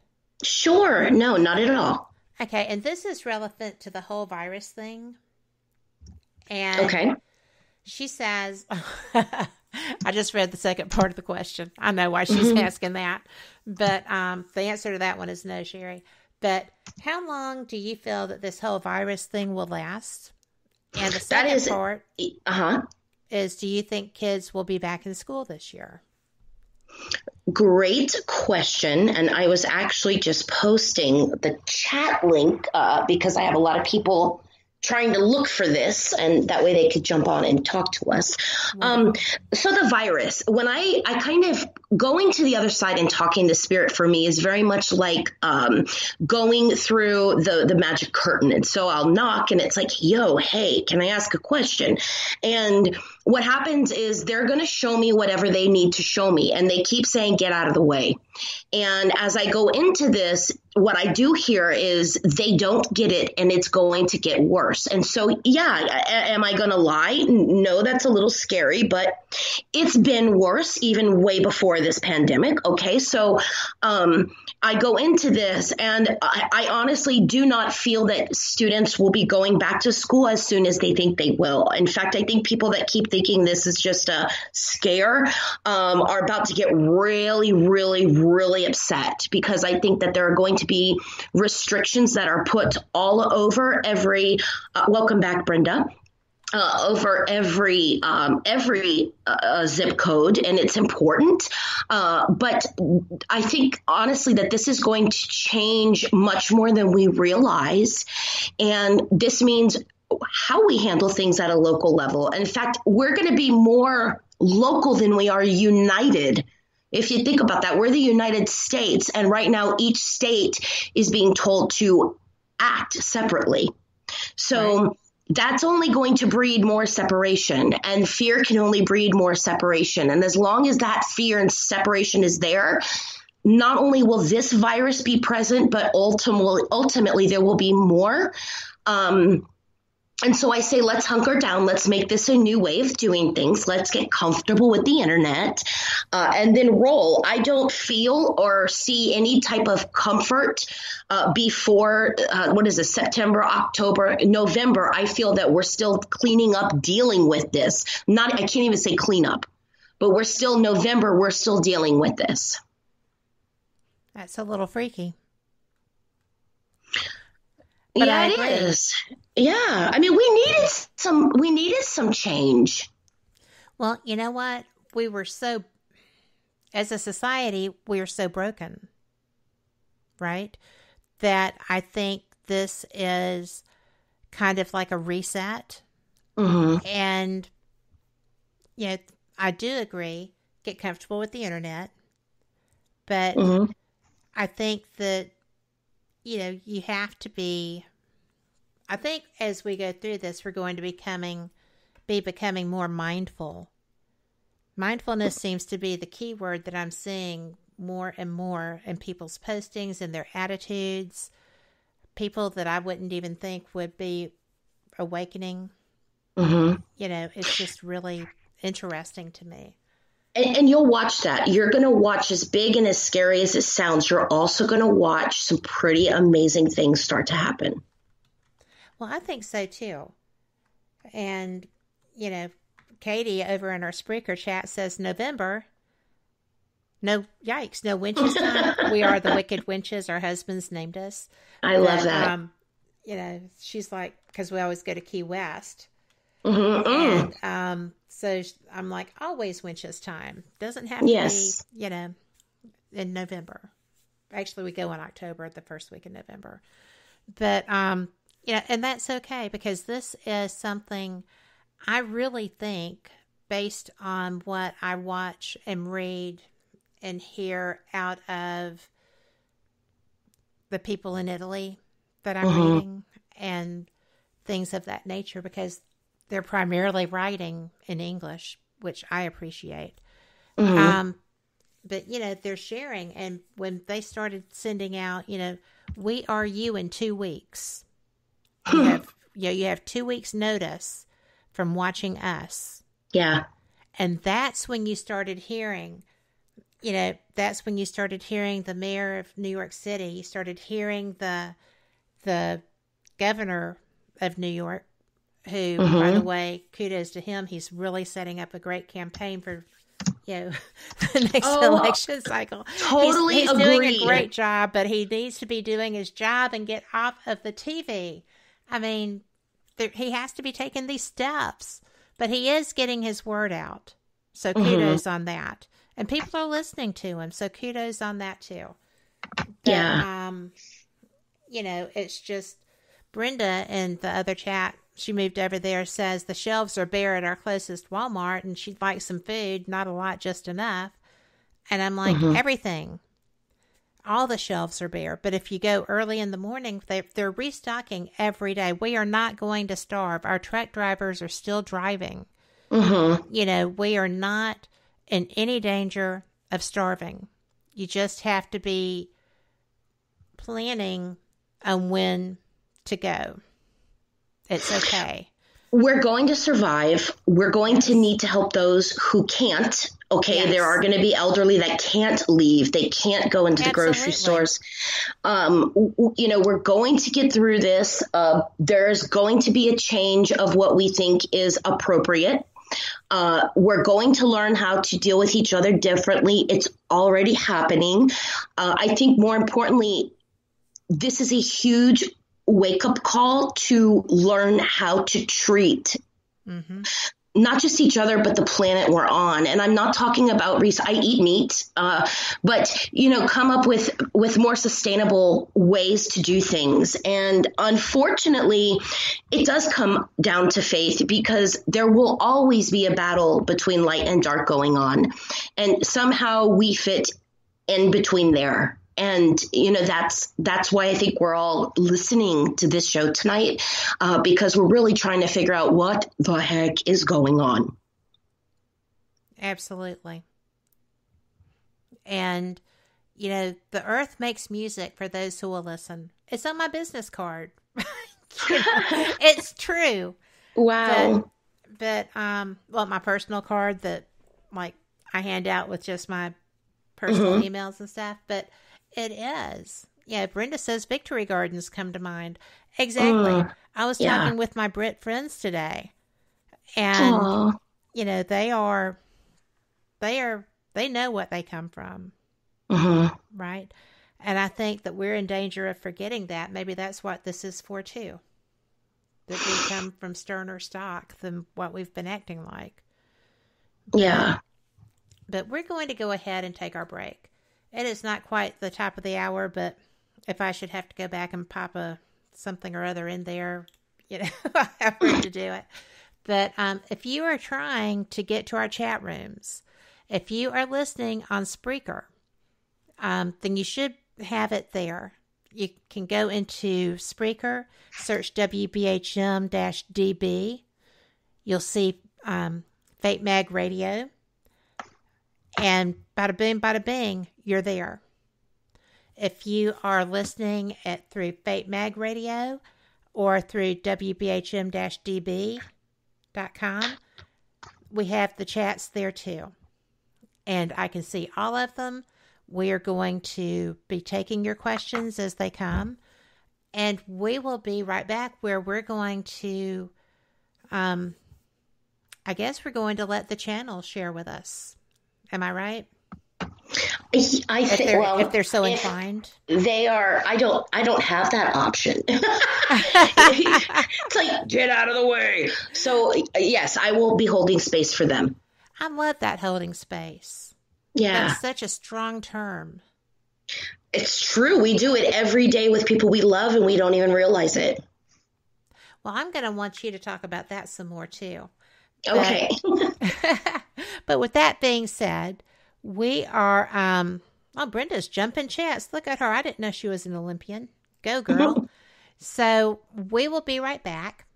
Sure. No, not at all. Okay, and this is relevant to the whole virus thing. And she says, I just read the second part of the question. I know why she's asking that. But the answer to that one is no, Sherry. But how long do you feel that this whole virus thing will last? And the second part is, do you think kids will be back in school this year? Great question. And I was actually just posting the chat link because I have a lot of people trying to look for this, and that way they could jump on and talk to us. So the virus, when I kind of going to the other side and talking to spirit for me is very much like going through the magic curtain. And so I'll knock and it's like, yo, hey, can I ask a question? And what happens is they're going to show me whatever they need to show me. And they keep saying, get out of the way. And as I go into this, what I do hear is they don't get it and it's going to get worse. And so, yeah, am I going to lie? No, that's a little scary, but it's been worse even way before this pandemic. Okay, so I go into this and I honestly do not feel that students will be going back to school as soon as they think they will. In fact, I think people that keep thinking this is just a scare are about to get really, really, really upset, because I think that there are going to be restrictions that are put all over every welcome back, Brenda. Over every zip code, and it's important. But I think honestly that this is going to change much more than we realize. And this means how we handle things at a local level. In fact, we're going to be more local than we are united. If you think about that, we're the United States, and right now each state is being told to act separately. So that's only going to breed more separation, and fear can only breed more separation. And as long as that fear and separation is there, not only will this virus be present, but ultimately there will be more. And so I say, let's hunker down. Let's make this a new way of doing things. Let's get comfortable with the internet and then roll. I don't feel or see any type of comfort before, September, October, November. I feel that we're still cleaning up, dealing with this. I can't even say clean up, but we're still November. We're still dealing with this. That's a little freaky. But yeah, it is. Yeah. I mean, we needed some change. Well, you know what? As a society, we are so broken, right? That I think this is kind of like a reset. Mm-hmm. And, I do agree, get comfortable with the internet. But I think that, you have to I think as we go through this, we're going to be becoming more mindful. Mindfulness seems to be the key word that I'm seeing more and more in people's postings and their attitudes. People that I wouldn't even think would be awakening. Mm-hmm. It's just really interesting to me. And you'll watch that. You're going to watch, as big and as scary as it sounds, you're also going to watch some pretty amazing things start to happen. Well, I think so too. And, Katie over in our Spreaker chat says November. No, yikes, no winches time. We are the Wicked Winches. Our husbands named us. I love that. She's like, because we always go to Key West. Mm-hmm. And so I'm like, always winches time. Doesn't have to be, in November. Actually, we go in October, the first week in November. But, and that's okay, because this is something I really think, based on what I watch and read and hear out of the people in Italy that I'm reading and things of that nature, because they're primarily writing in English, which I appreciate. But, they're sharing. And when they started sending out, we are you in 2 weeks. You have 2 weeks notice from watching us. Yeah. And that's when you started hearing, that's when you started hearing the mayor of New York City. You started hearing the governor of New York, who, by the way, kudos to him. He's really setting up a great campaign for, the next election cycle. Totally he's doing a great job, but he needs to be doing his job and get off of the TV. I mean, he has to be taking these steps, but he is getting his word out. So kudos on that. And people are listening to him. So kudos on that too. But, it's just Brenda in the other chat. She moved over there, says the shelves are bare at our closest Walmart and she'd like some food. Not a lot, just enough. And I'm like, everything. All the shelves are bare. But if you go early in the morning, they're restocking every day. We are not going to starve. Our truck drivers are still driving. We are not in any danger of starving. You just have to be planning on when to go. It's okay. We're going to survive. We're going to need to help those who can't. Okay, there are going to be elderly that can't leave. They can't go into the grocery stores. We're going to get through this. There's going to be a change of what we think is appropriate. We're going to learn how to deal with each other differently. It's already happening. I think more importantly, this is a huge wake-up call to learn how to treat not just each other, but the planet we're on. And I'm not talking about I eat meat, but, come up with more sustainable ways to do things. And unfortunately, it does come down to faith, because there will always be a battle between light and dark going on. And somehow we fit in between there. And, that's why I think we're all listening to this show tonight, because we're really trying to figure out what the heck is going on. Absolutely. And, the earth makes music for those who will listen. It's on my business card. It's true. Wow. But my personal card that, I hand out with just my personal emails and stuff, but it is. Yeah, Brenda says Victory Gardens come to mind. Exactly. I was talking with my Brit friends today, and they know what they come from, right? And I think that we're in danger of forgetting that. Maybe that's what this is for too. That we come from sterner stock than what we've been acting like. Yeah. But we're going to go ahead and take our break. It is not quite the top of the hour, but if I should have to go back and pop something or other in there, I have room to do it. But if you are trying to get to our chat rooms, if you are listening on Spreaker, then you should have it there. You can go into Spreaker, search WBHM-DB. You'll see Fate Mag Radio. And bada boom, bada bing, you're there. If you are listening through Fate Mag Radio or through WBHM-DB.com, we have the chats there too. And I can see all of them. We are going to be taking your questions as they come. And we will be right back where we're going to, I guess we're going to let the channel share with us. Am I right? I think if they're so inclined, they are. I don't have that option. It's like, get out of the way. So yes, I will be holding space for them. I love that, holding space. Yeah, that's such a strong term. It's true. We do it every day with people we love, and we don't even realize it. Well, I'm going to want you to talk about that some more too. Okay. But with that being said, we are, Brenda's jumping chats. Look at her. I didn't know she was an Olympian. Go, girl. So we will be right back.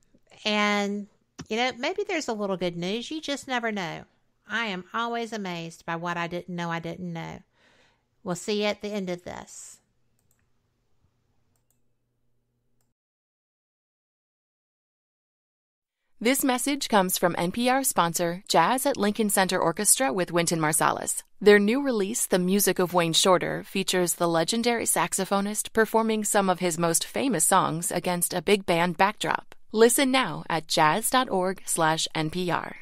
And, maybe there's a little good news. You just never know. I am always amazed by what I didn't know. We'll see you at the end of this. This message comes from NPR sponsor Jazz at Lincoln Center Orchestra with Wynton Marsalis. Their new release, The Music of Wayne Shorter, features the legendary saxophonist performing some of his most famous songs against a big band backdrop. Listen now at jazz.org/NPR.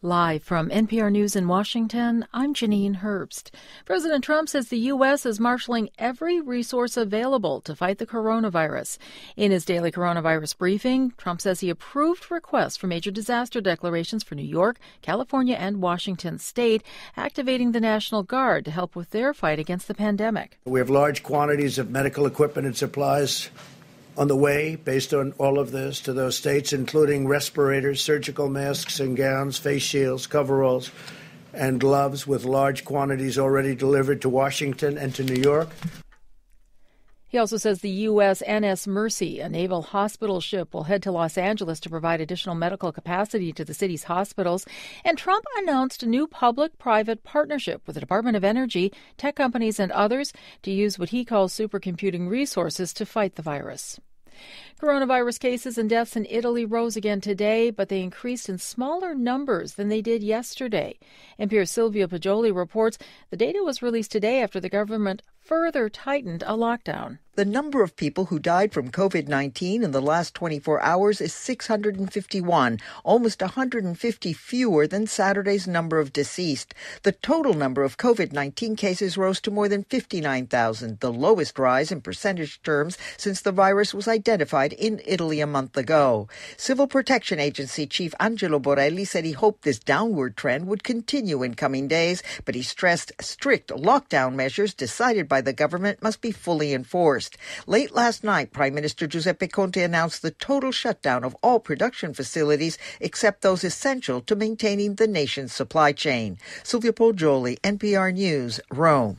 Live from NPR News in Washington, I'm Janine Herbst. President Trump says the U.S. is marshaling every resource available to fight the coronavirus. In his daily coronavirus briefing, Trump says he approved requests for major disaster declarations for New York, California, and Washington state, activating the National Guard to help with their fight against the pandemic. We have large quantities of medical equipment and supplies on the way, based on all of this, to those states, including respirators, surgical masks and gowns, face shields, coveralls, and gloves, with large quantities already delivered to Washington and to New York. He also says the USNS Mercy, a naval hospital ship, will head to Los Angeles to provide additional medical capacity to the city's hospitals. And Trump announced a new public-private partnership with the Department of Energy, tech companies, and others to use what he calls supercomputing resources to fight the virus. Coronavirus cases and deaths in Italy rose again today, but they increased in smaller numbers than they did yesterday. NPR's Silvia Poggioli reports the data was released today after the government further tightened a lockdown. The number of people who died from COVID-19 in the last 24 hours is 651, almost 150 fewer than Saturday's number of deceased. The total number of COVID-19 cases rose to more than 59,000, the lowest rise in percentage terms since the virus was identified in Italy a month ago. Civil Protection Agency Chief Angelo Borelli said he hoped this downward trend would continue in coming days, but he stressed strict lockdown measures decided by the government must be fully enforced. Late last night, Prime Minister Giuseppe Conte announced the total shutdown of all production facilities except those essential to maintaining the nation's supply chain. Silvia Poggioli, NPR News, Rome.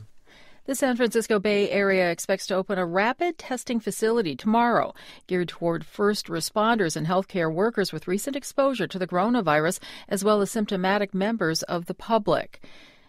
The San Francisco Bay Area expects to open a rapid testing facility tomorrow, geared toward first responders and healthcare workers with recent exposure to the coronavirus, as well as symptomatic members of the public.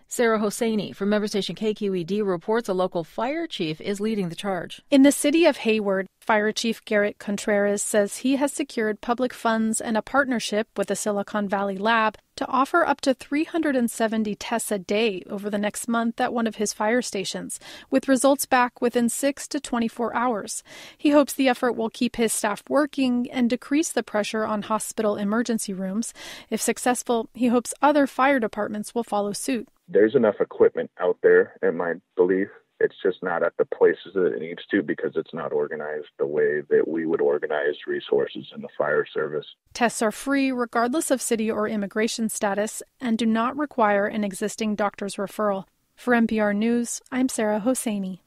Sarah Hosseini from member station KQED reports a local fire chief is leading the charge. In the city of Hayward, Fire Chief Garrett Contreras says he has secured public funds and a partnership with the Silicon Valley Lab to offer up to 370 tests a day over the next month at one of his fire stations, with results back within 6 to 24 hours. He hopes the effort will keep his staff working and decrease the pressure on hospital emergency rooms. If successful, he hopes other fire departments will follow suit. There's enough equipment out there, in my belief. It's just not at the places that it needs to because it's not organized the way that we would organize resources in the fire service. Tests are free regardless of city or immigration status and do not require an existing doctor's referral. For NPR News, I'm Sarah Hosseini.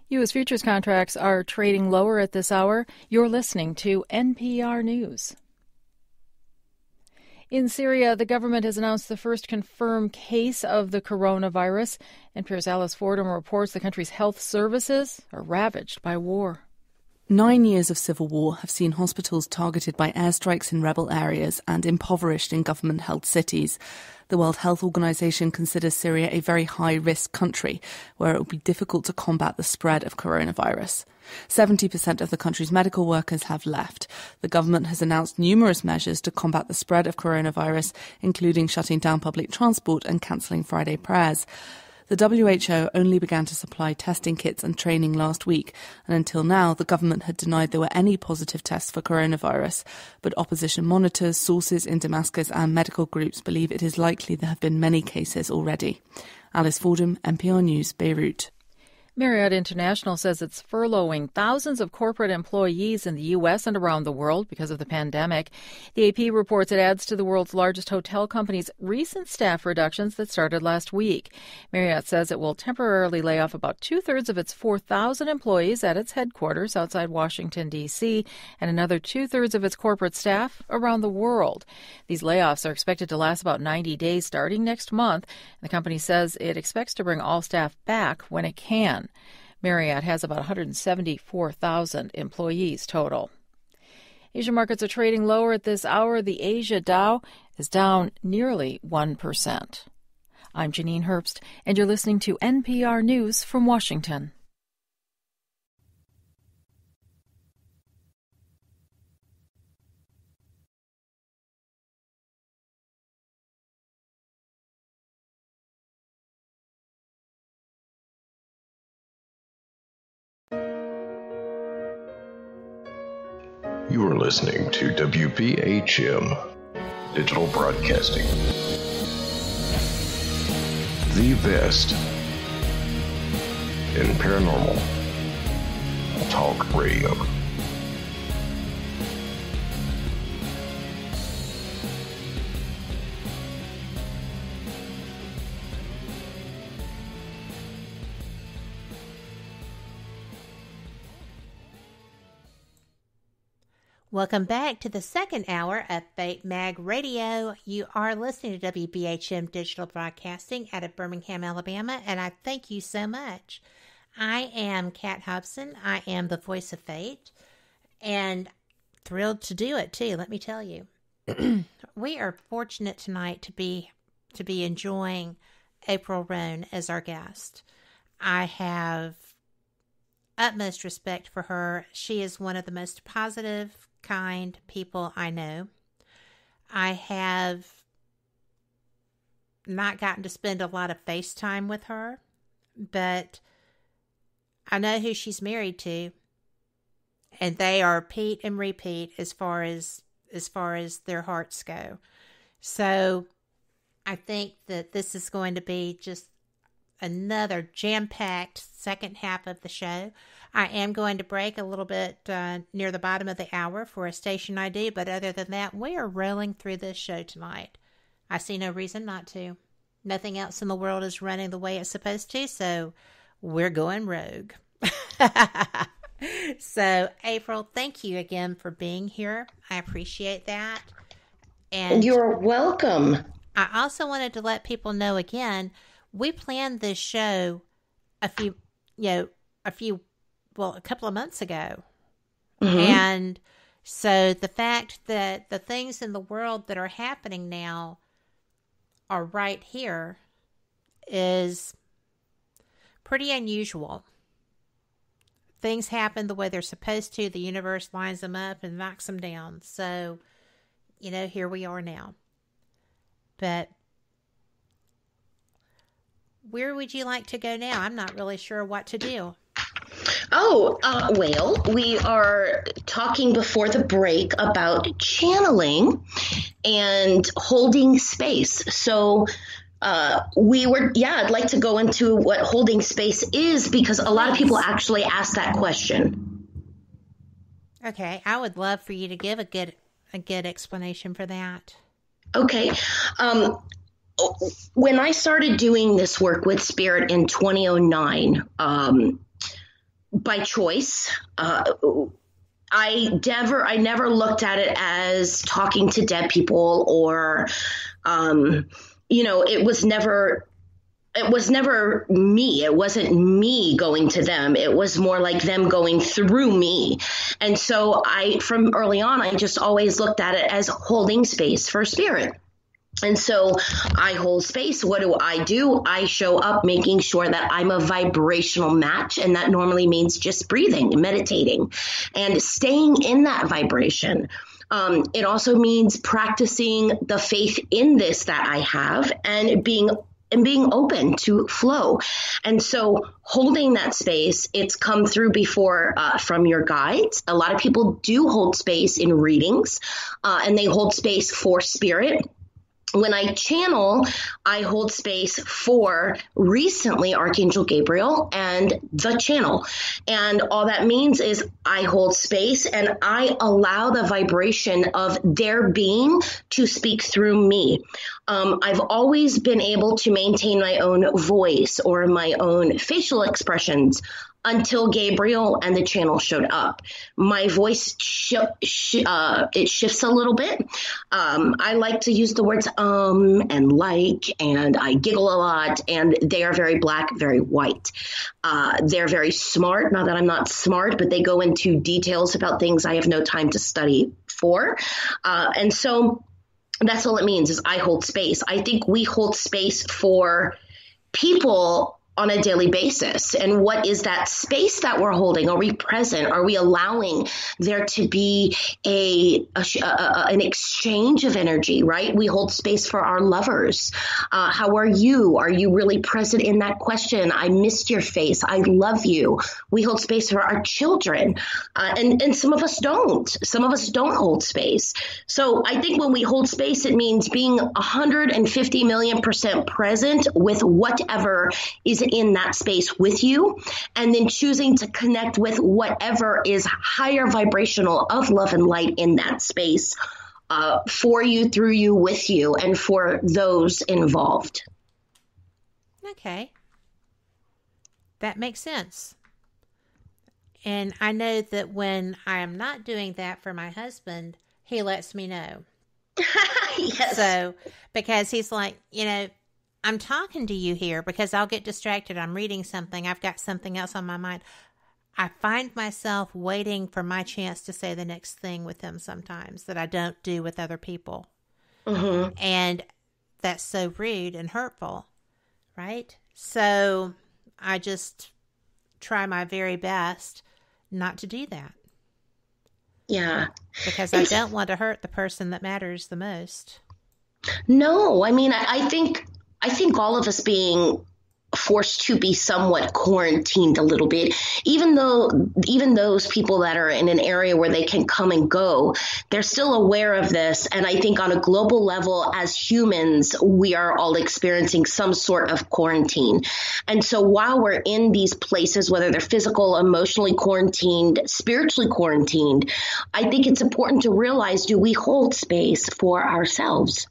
U.S. futures contracts are trading lower at this hour. You're listening to NPR News. In Syria, the government has announced the first confirmed case of the coronavirus. NPR's Alice Fordham reports the country's health services are ravaged by war. 9 years of civil war have seen hospitals targeted by airstrikes in rebel areas and impoverished in government-held cities. The World Health Organization considers Syria a very high-risk country where it will be difficult to combat the spread of coronavirus. 70% of the country's medical workers have left. The government has announced numerous measures to combat the spread of coronavirus, including shutting down public transport and cancelling Friday prayers. The WHO only began to supply testing kits and training last week, and until now the government had denied there were any positive tests for coronavirus. But opposition monitors, sources in Damascus and medical groups believe it is likely there have been many cases already. Alice Fordham, NPR News, Beirut. Marriott International says it's furloughing thousands of corporate employees in the U.S. and around the world because of the pandemic. The AP reports it adds to the world's largest hotel company's recent staff reductions that started last week. Marriott says it will temporarily lay off about two-thirds of its 4,000 employees at its headquarters outside Washington, D.C., and another two-thirds of its corporate staff around the world. These layoffs are expected to last about 90 days starting next month. The company says it expects to bring all staff back when it can. Marriott has about 174,000 employees total. Asian markets are trading lower at this hour. The Asia Dow is down nearly 1%. I'm Janine Herbst, and you're listening to NPR News from Washington. You are listening to WBHM Digital Broadcasting. The best in paranormal talk radio. Welcome back to the second hour of Fate Mag Radio. You are listening to WBHM Digital Broadcasting out of Birmingham, Alabama, and I thank you so much. I am Kat Hobson. I am the voice of Fate, and thrilled to do it, too, let me tell you. We are fortunate tonight to be enjoying April Roane as our guest. I have utmost respect for her. She is one of the most positive, kind people I know. I have not gotten to spend a lot of FaceTime with her, but I know who she's married to, and they are Pete and repeat as far as their hearts go. So I think that this is going to be just another jam-packed second half of the show. I am going to break a little bit near the bottom of the hour for a station ID, but other than that, we are rolling through this show tonight. I see no reason not to. Nothing else in the world is running the way it's supposed to, so we're going rogue. So, April, thank you again for being here. I appreciate that. And you're welcome. I also wanted to let people know again, we planned this show a couple of months ago. Mm-hmm. And so the fact that the things in the world that are happening now are right here is pretty unusual. Things happen the way they're supposed to. The universe lines them up and knocks them down. So, here we are now. But where would you like to go now? I'm not really sure what to do. Well, we are talking before the break about channeling and holding space. So I'd like to go into what holding space is, because a lot of people actually ask that question. Okay, I would love for you to give a good explanation for that. Okay. When I started doing this work with Spirit in 2009, by choice, I never looked at it as talking to dead people, or, it was never me. It wasn't me going to them. It was more like them going through me. And so from early on, I just always looked at it as holding space for Spirit. And so I hold space. What do? I show up making sure that I'm a vibrational match. And that normally means just breathing, meditating, and staying in that vibration. It also means practicing the faith in this that I have, and being open to flow. And so holding that space, it's come through before from your guides. A lot of people do hold space in readings, and they hold space for Spirit. When I channel, I hold space for recently Archangel Gabriel and the channel. And all that means is I hold space and I allow the vibration of their being to speak through me. I've always been able to maintain my own voice or my own facial expressions until Gabriel and the channel showed up. My voice it shifts a little bit. I like to use the words and like, and I giggle a lot, and they are very black, very white. They're very smart. Not that I'm not smart, but they go into details about things I have no time to study for. And so that's all it means is I hold space. I think we hold space for people on a daily basis. And what is that space that we're holding? Are we present? Are we allowing there to be an exchange of energy, right? We hold space for our lovers. How are you? Are you really present in that question? I missed your face. I love you. We hold space for our children. And some of us don't. Some of us don't hold space. So I think when we hold space, it means being 150 million% present with whatever is in that space with you, and then choosing to connect with whatever is higher vibrational of love and light in that space for you, through you, with you, and for those involved. Okay. That makes sense. And I know that when I am not doing that for my husband, he lets me know. Yes. So, because he's like, I'm talking to you here, because I'll get distracted. I'm reading something. I've got something else on my mind. I find myself waiting for my chance to say the next thing with him sometimes that I don't do with other people. Mm-hmm. And that's so rude and hurtful, right? So I just try my very best not to do that. Yeah. Because I don't want to hurt the person that matters the most. No, I mean, I think all of us being forced to be somewhat quarantined a little bit, even those people that are in an area where they can come and go, they're still aware of this. And I think on a global level, as humans, we are all experiencing some sort of quarantine. And so while we're in these places, whether they're physical, emotionally quarantined, spiritually quarantined, I think it's important to realize, do we hold space for ourselves?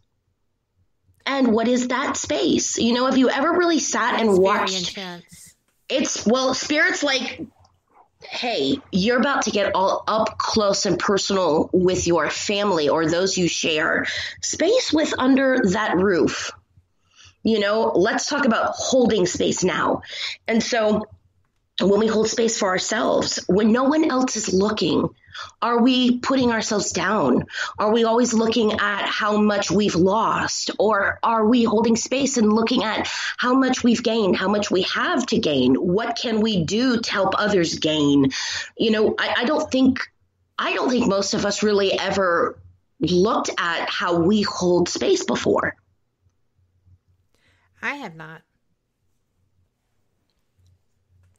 And what is that space? Have you ever really sat and watched? Spirit's like, hey, you're about to get all up close and personal with your family or those you share space with under that roof. Let's talk about holding space now. And so when we hold space for ourselves, when no one else is looking, are we putting ourselves down? Are we always looking at how much we've lost? Or are we holding space and looking at how much we've gained, how much we have to gain? What can we do to help others gain? I don't think most of us really ever looked at how we hold space before. I have not.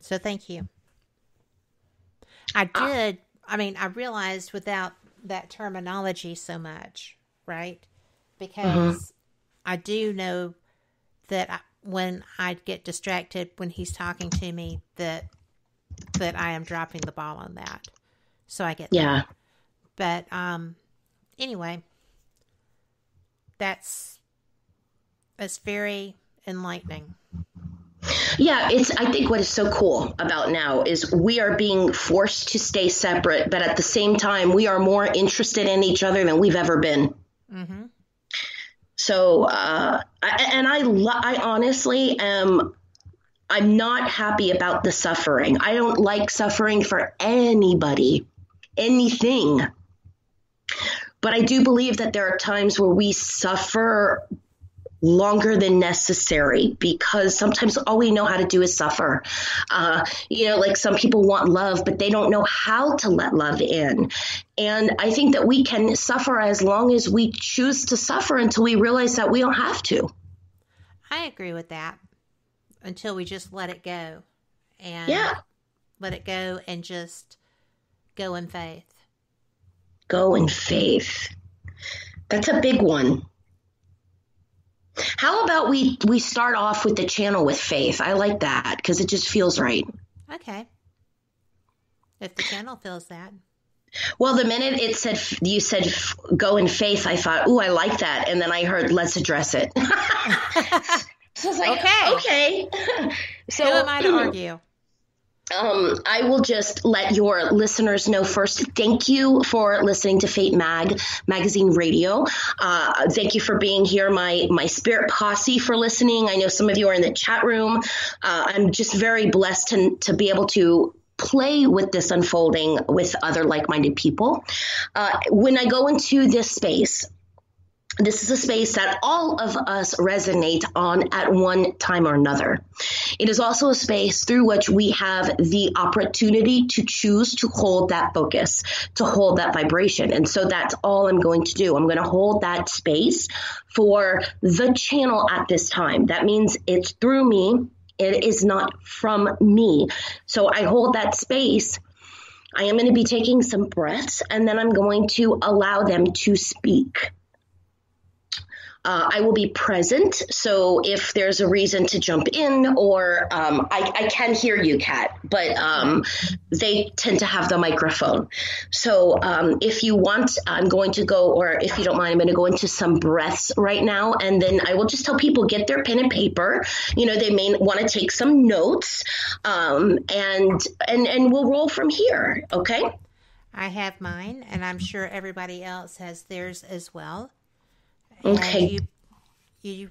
So thank you. I realized without that terminology so much, right? Because I do know that when I get distracted when he's talking to me, that I am dropping the ball on that. So I get that. But anyway, that's very enlightening. Yeah, I think what is so cool about now is we are being forced to stay separate, but at the same time, we are more interested in each other than we've ever been. Mm-hmm. So, I honestly am, I'm not happy about the suffering. I don't like suffering for anybody, anything. But I do believe that there are times where we suffer longer than necessary, because sometimes all we know how to do is suffer. Like some people want love, but they don't know how to let love in. And I think that we can suffer as long as we choose to suffer until we realize that we don't have to. I agree with that. Until we just let it go. And let it go and just go in faith. Go in faith. That's a big one. How about we start off with the channel with faith? I like that because it just feels right. Okay. If the channel feels that. Well, the minute you said go in faith, I thought, ooh, I like that. And then I heard, let's address it. So I was like, okay. So who am I to argue? I will just let your listeners know first. Thank you for listening to Fate Magazine Radio. Thank you for being here, my spirit posse, for listening. I know some of you are in the chat room. I'm just very blessed to be able to play with this unfolding with other like-minded people. When I go into this space, this is a space that all of us resonate on at one time or another. It is also a space through which we have the opportunity to choose to hold that focus, to hold that vibration. And so that's all I'm going to do. I'm going to hold that space for the channel at this time. That means it's through me. It is not from me. So I hold that space. I am going to be taking some breaths, and then I'm going to allow them to speak. I will be present, so if there's a reason to jump in, or I can hear you, Kat, but they tend to have the microphone. So if you want, I'm going to go, or if you don't mind, I'm going to go into some breaths right now, and then I will just tell people, get their pen and paper. They may want to take some notes, and we'll roll from here, okay? I have mine, and I'm sure everybody else has theirs as well. Okay. And you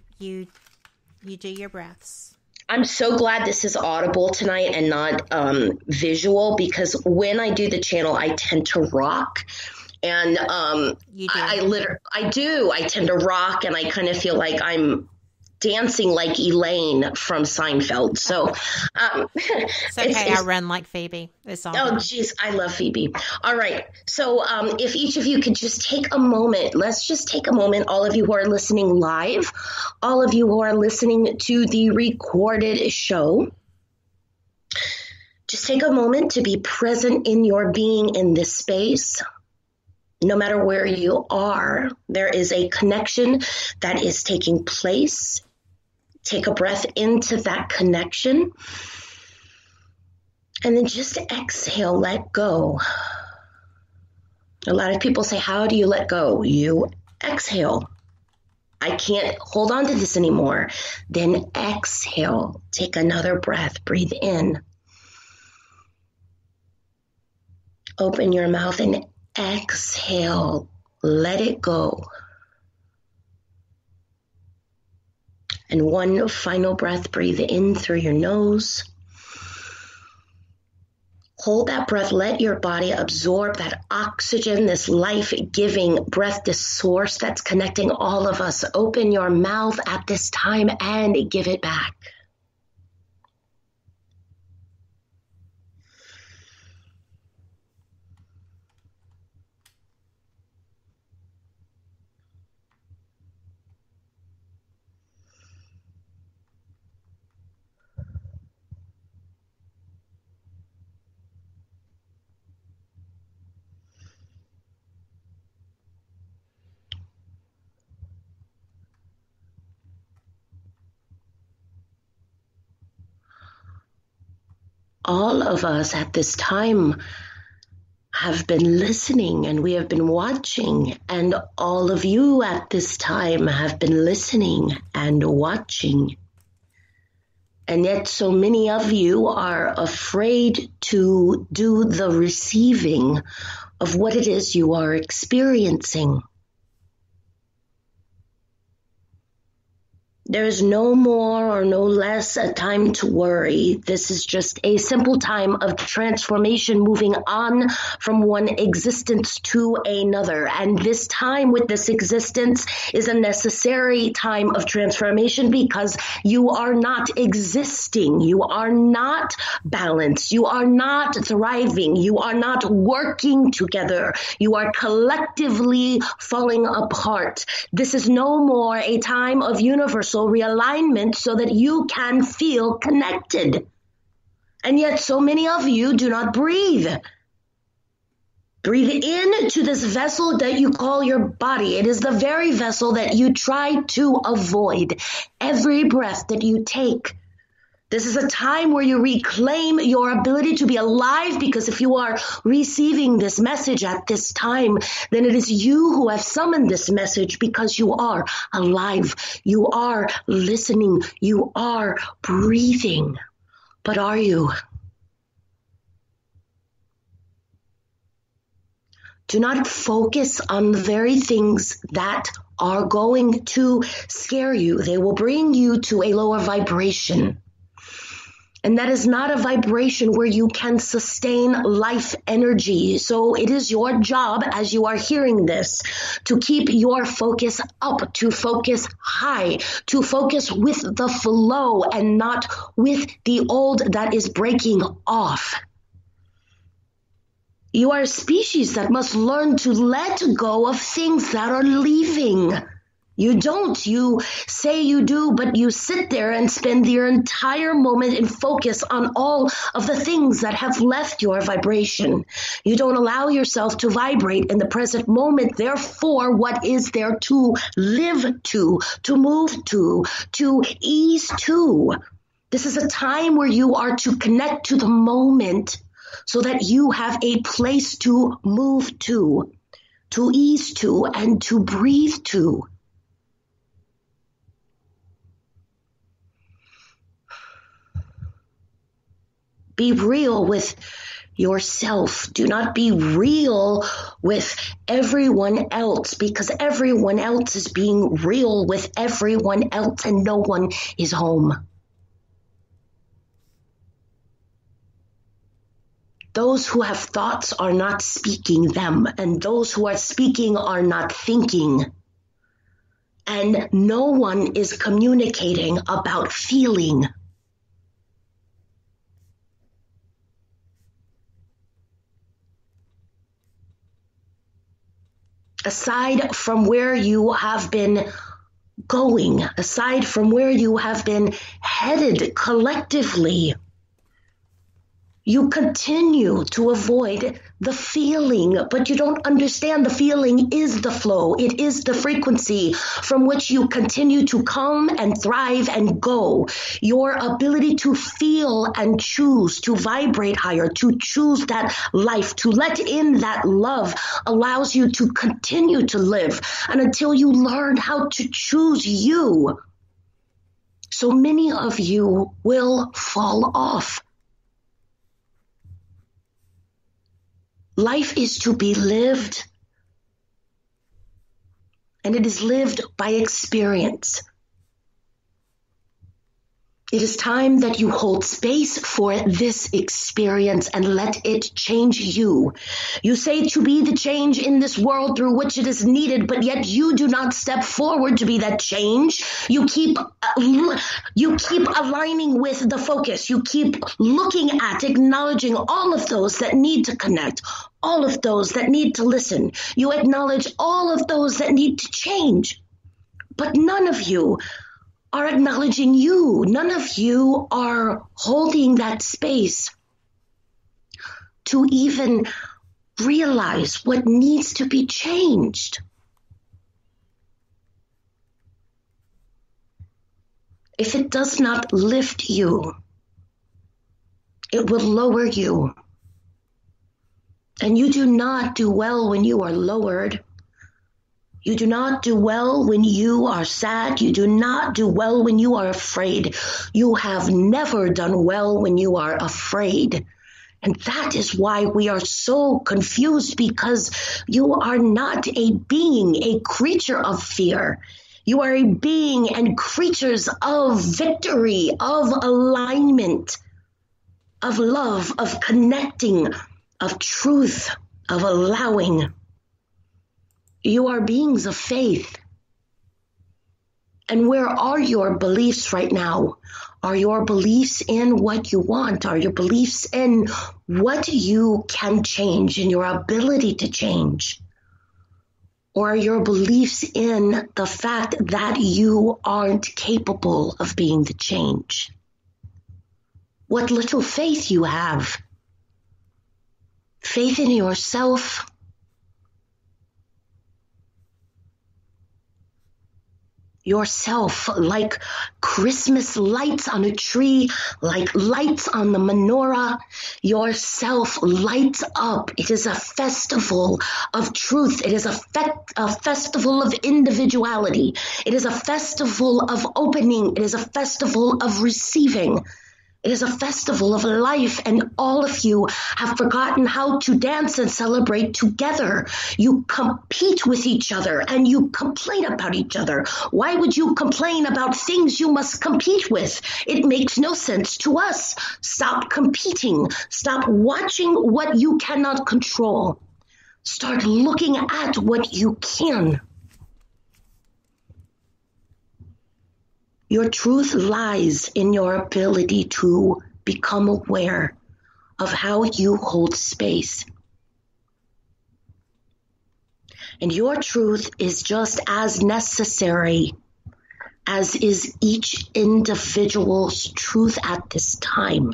do your breaths. I'm so glad this is audible tonight and not visual, because when I do the channel, I tend to rock. And you do. I do. I tend to rock, and I kind of feel like I'm dancing like Elaine from Seinfeld. So it's okay. I run like Phoebe. It's all oh, geez. I love Phoebe. All right. So if each of you could just take a moment, let's just take a moment. All of you who are listening live, all of you who are listening to the recorded show, just take a moment to be present in your being in this space. No matter where you are, there is a connection that is taking place. Take a breath into that connection. And then just exhale, let go. A lot of people say, how do you let go? You exhale. I can't hold on to this anymore. Then exhale. Take another breath. Breathe in. Open your mouth and exhale. Let it go. And one final breath, breathe in through your nose. Hold that breath. Let your body absorb that oxygen, this life-giving breath, this source that's connecting all of us. Open your mouth at this time and give it back. All of us at this time have been listening and we have been watching, and all of you at this time have been listening and watching. And yet so many of you are afraid to do the receiving of what it is you are experiencing. There is no more or no less a time to worry. This is just a simple time of transformation, moving on from one existence to another. And this time with this existence is a necessary time of transformation because you are not existing. You are not balanced. You are not thriving. You are not working together. You are collectively falling apart. This is no more a time of universal realignment so that you can feel connected. And yet so many of you do not breathe. Breathe into this vessel that you call your body. It is the very vessel that you try to avoid. Every breath that you take, this is a time where you reclaim your ability to be alive, because if you are receiving this message at this time, then it is you who have summoned this message, because you are alive. You are listening. You are breathing. But are you? Do not focus on the very things that are going to scare you. They will bring you to a lower vibration. And that is not a vibration where you can sustain life energy. So it is your job, as you are hearing this, to keep your focus up, to focus high, to focus with the flow and not with the old that is breaking off. You are a species that must learn to let go of things that are leaving. You don't. You say you do, but you sit there and spend your entire moment in focus on all of the things that have left your vibration. You don't allow yourself to vibrate in the present moment. Therefore, what is there to live to move to ease to? This is a time where you are to connect to the moment so that you have a place to move to ease to, and to breathe to. Be real with yourself. Do not be real with everyone else, because everyone else is being real with everyone else and no one is home. Those who have thoughts are not speaking them, and those who are speaking are not thinking. And no one is communicating about feeling. Aside from where you have been going, aside from where you have been headed collectively, you continue to avoid the feeling, but you don't understand the feeling is the flow. It is the frequency from which you continue to come and thrive and go. Your ability to feel and choose to vibrate higher, to choose that life, to let in that love allows you to continue to live. And until you learn how to choose you, so many of you will fall off. Life is to be lived, and it is lived by experience. It is time that you hold space for this experience and let it change you. You say to be the change in this world through which it is needed, but yet you do not step forward to be that change. You keep aligning with the focus. You keep looking at, acknowledging all of those that need to connect, all of those that need to listen. You acknowledge all of those that need to change, but none of you are acknowledging you. None of you are holding that space to even realize what needs to be changed. If it does not lift you, it will lower you. And you do not do well when you are lowered. You do not do well when you are sad. You do not do well when you are afraid. You have never done well when you are afraid. And that is why we are so confused, because you are not a being, a creature of fear. You are a being and creatures of victory, of alignment, of love, of connecting, of truth, of allowing. You are beings of faith. And where are your beliefs right now? Are your beliefs in what you want? Are your beliefs in what you can change, in your ability to change? Or are your beliefs in the fact that you aren't capable of being the change? What little faith you have. Faith in yourself. Yourself, like Christmas lights on a tree, like lights on the menorah. Yourself lights up. It is a festival of truth. It is a festival of individuality. It is a festival of opening. It is a festival of receiving. It is a festival of life, and all of you have forgotten how to dance and celebrate together. You compete with each other and you complain about each other. Why would you complain about things you must compete with? It makes no sense to us. Stop competing. Stop watching what you cannot control. Start looking at what you can. Your truth lies in your ability to become aware of how you hold space. And your truth is just as necessary as is each individual's truth at this time.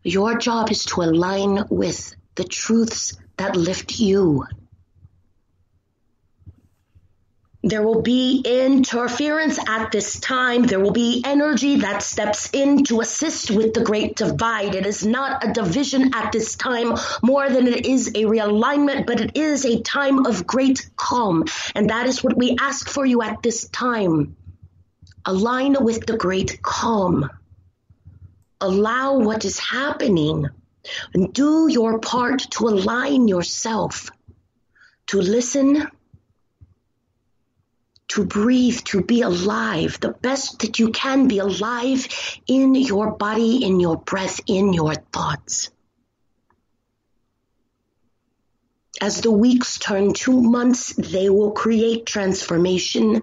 Your job is to align with the truths that lift you. There will be interference at this time. There will be energy that steps in to assist with the great divide. It is not a division at this time more than it is a realignment, but it is a time of great calm. And that is what we ask for you at this time. Align with the great calm. Allow what is happening and do your part to align yourself, to listen, to breathe, to be alive, the best that you can be alive in your body, in your breath, in your thoughts. As the weeks turn to months, they will create transformation,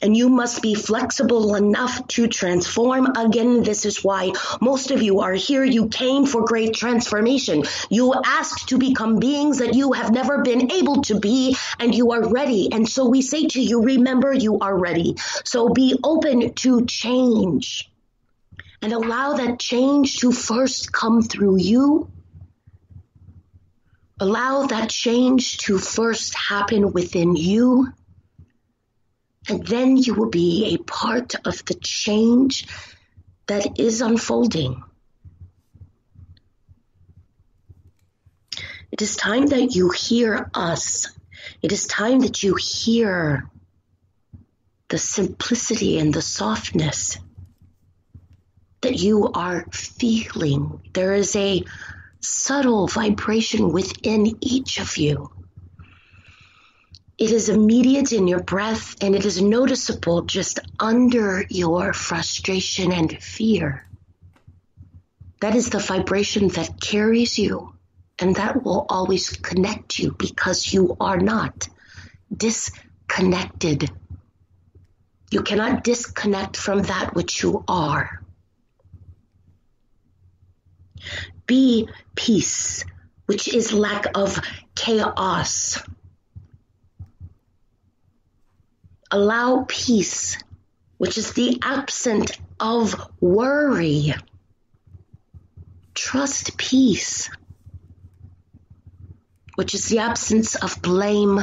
and you must be flexible enough to transform. Again, this is why most of you are here. You came for great transformation. You asked to become beings that you have never been able to be, and you are ready. And so we say to you, remember, you are ready. So be open to change and allow that change to first come through you. Allow that change to first happen within you, and then you will be a part of the change that is unfolding. It is time that you hear us. It is time that you hear the simplicity and the softness that you are feeling. There is a subtle vibration within each of you. It is immediate in your breath, and it is noticeable just under your frustration and fear. That is the vibration that carries you, and that will always connect you because you are not disconnected. You cannot disconnect from that which you are. Be peace, which is lack of chaos. Allow peace, which is the absence of worry. Trust peace, which is the absence of blame.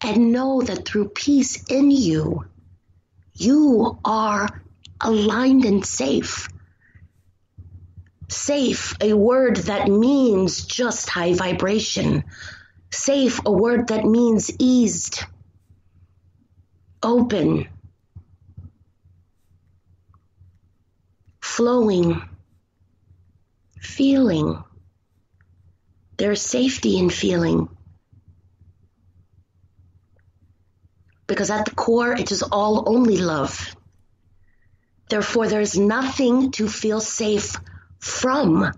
And know that through peace in you, you are aligned and safe. Safe, a word that means just high vibration. Safe, a word that means eased, open, flowing, feeling. There's safety in feeling. Because at the core, it is all only love. Therefore, there's nothing to feel safe from.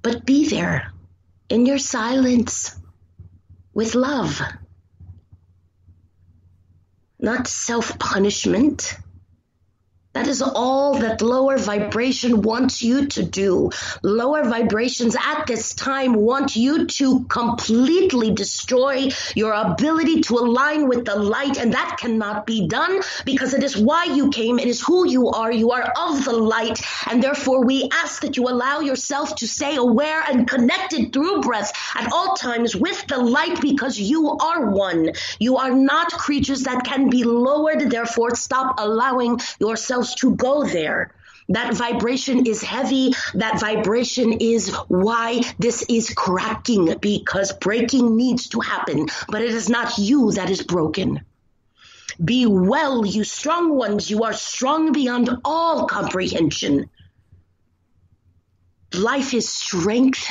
But be there in your silence with love. Not self-punishment. That is all that lower vibration wants you to do. Lower vibrations at this time want you to completely destroy your ability to align with the light, and that cannot be done because it is why you came. It is who you are. You are of the light, and therefore we ask that you allow yourself to stay aware and connected through breath at all times with the light because you are one. You are not creatures that can be lowered. Therefore, stop allowing yourself to go there. That vibration is heavy. That vibration is why this is cracking, because breaking needs to happen, but it is not you that is broken. Be well, you strong ones. You are strong beyond all comprehension. Life is strength,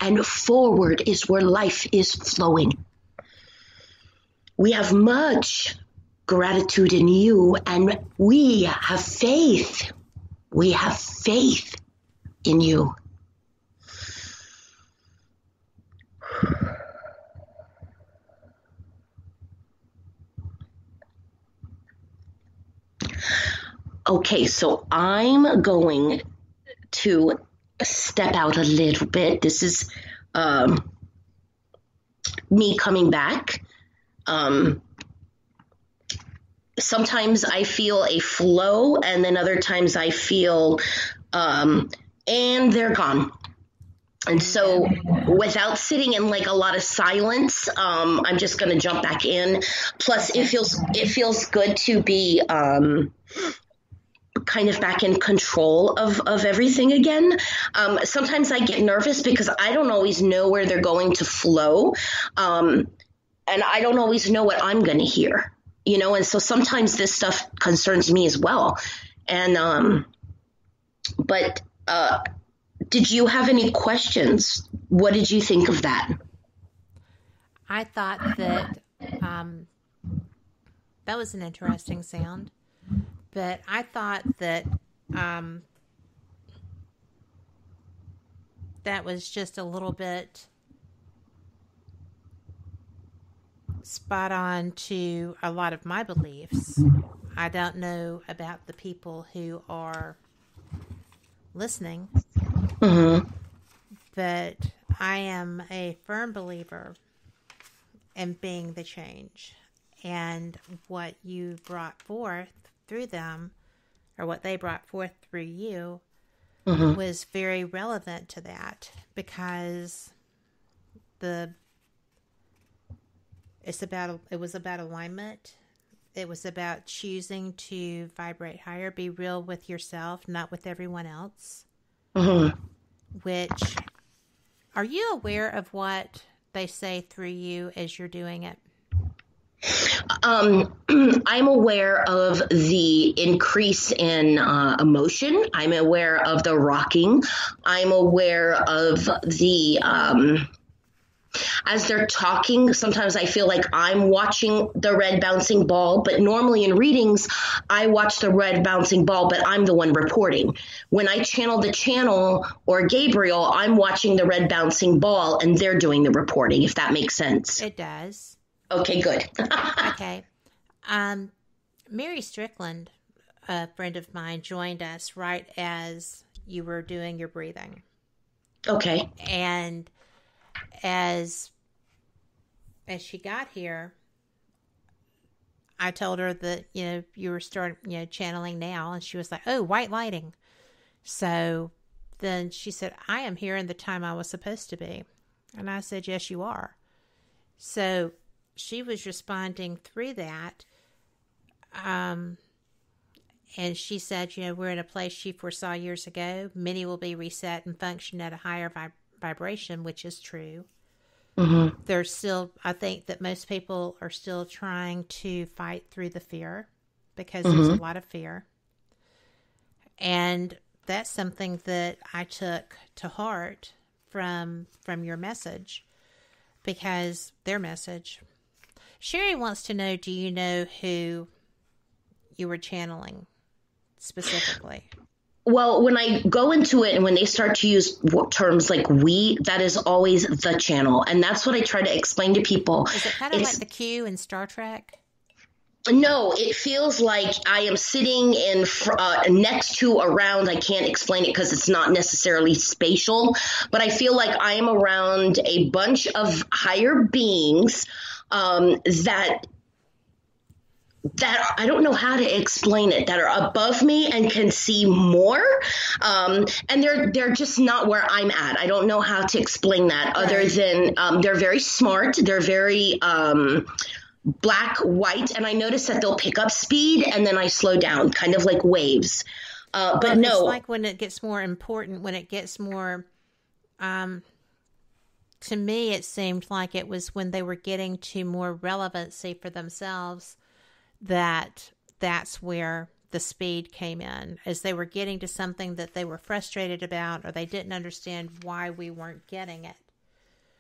and forward is where life is flowing. We have much gratitude in you, and we have faith. We have faith in you. Okay, so I'm going to step out a little bit. This is me coming back. Sometimes I feel a flow, and then other times I feel, and they're gone. And so without sitting in like a lot of silence, I'm just going to jump back in. Plus it feels good to be, kind of back in control of everything again. Sometimes I get nervous because I don't always know where they're going to flow. And I don't always know what I'm going to hear. You know, and so sometimes this stuff concerns me as well. And, but did you have any questions? What did you think of that? I thought that that was an interesting sound, but I thought that that was just a little bit spot on to a lot of my beliefs. I don't know about the people who are listening, but I am a firm believer in being the change, and what you brought forth through them, or what they brought forth through you, was very relevant to that, because it was about alignment. It was about choosing to vibrate higher, be real with yourself, not with everyone else. Which, are you aware of what they say through you as you're doing it? I'm aware of the increase in emotion. I'm aware of the rocking. I'm aware of the, as they're talking, sometimes I feel like I'm watching the red bouncing ball, but normally in readings, I watch the red bouncing ball, but I'm the one reporting. When I channel the channel or Gabriel, I'm watching the red bouncing ball and they're doing the reporting, if that makes sense. It does. Okay, good. Okay. Mary Strickland, a friend of mine, joined us right as you were doing your breathing. Okay. And as she got here, I told her that, you were starting, channeling now. And she was like, oh, white lighting. So then she said, I am here in the time I was supposed to be. And I said, yes, you are. So she was responding through that. And she said, we're in a place she foresaw years ago. Many will be reset and function at a higher vibration, which is true. Mm-hmm. There's still, I think that most people are still trying to fight through the fear because there's a lot of fear. And that's something that I took to heart from your message, because their message. Sherry wants to know, do you know who you were channeling specifically? Well, when I go into it and when they start to use terms like we, that is always the channel. And that's what I try to explain to people. Is it kind of like the Q in Star Trek? No, it feels like I am sitting in next to around. I can't explain it because it's not necessarily spatial, but I feel like I am around a bunch of higher beings that I don't know how to explain it, that are above me and can see more. And they're just not where I'm at. I don't know how to explain that other than they're very smart. They're very black, white. And I notice that they'll pick up speed and then I slow down, kind of like waves. But no. It's like when it gets more important, when it gets more, to me, it seemed like it was when they were getting to more relevancy for themselves. That's where the speed came in, as they were getting to something that they were frustrated about, or they didn't understand why we weren't getting it,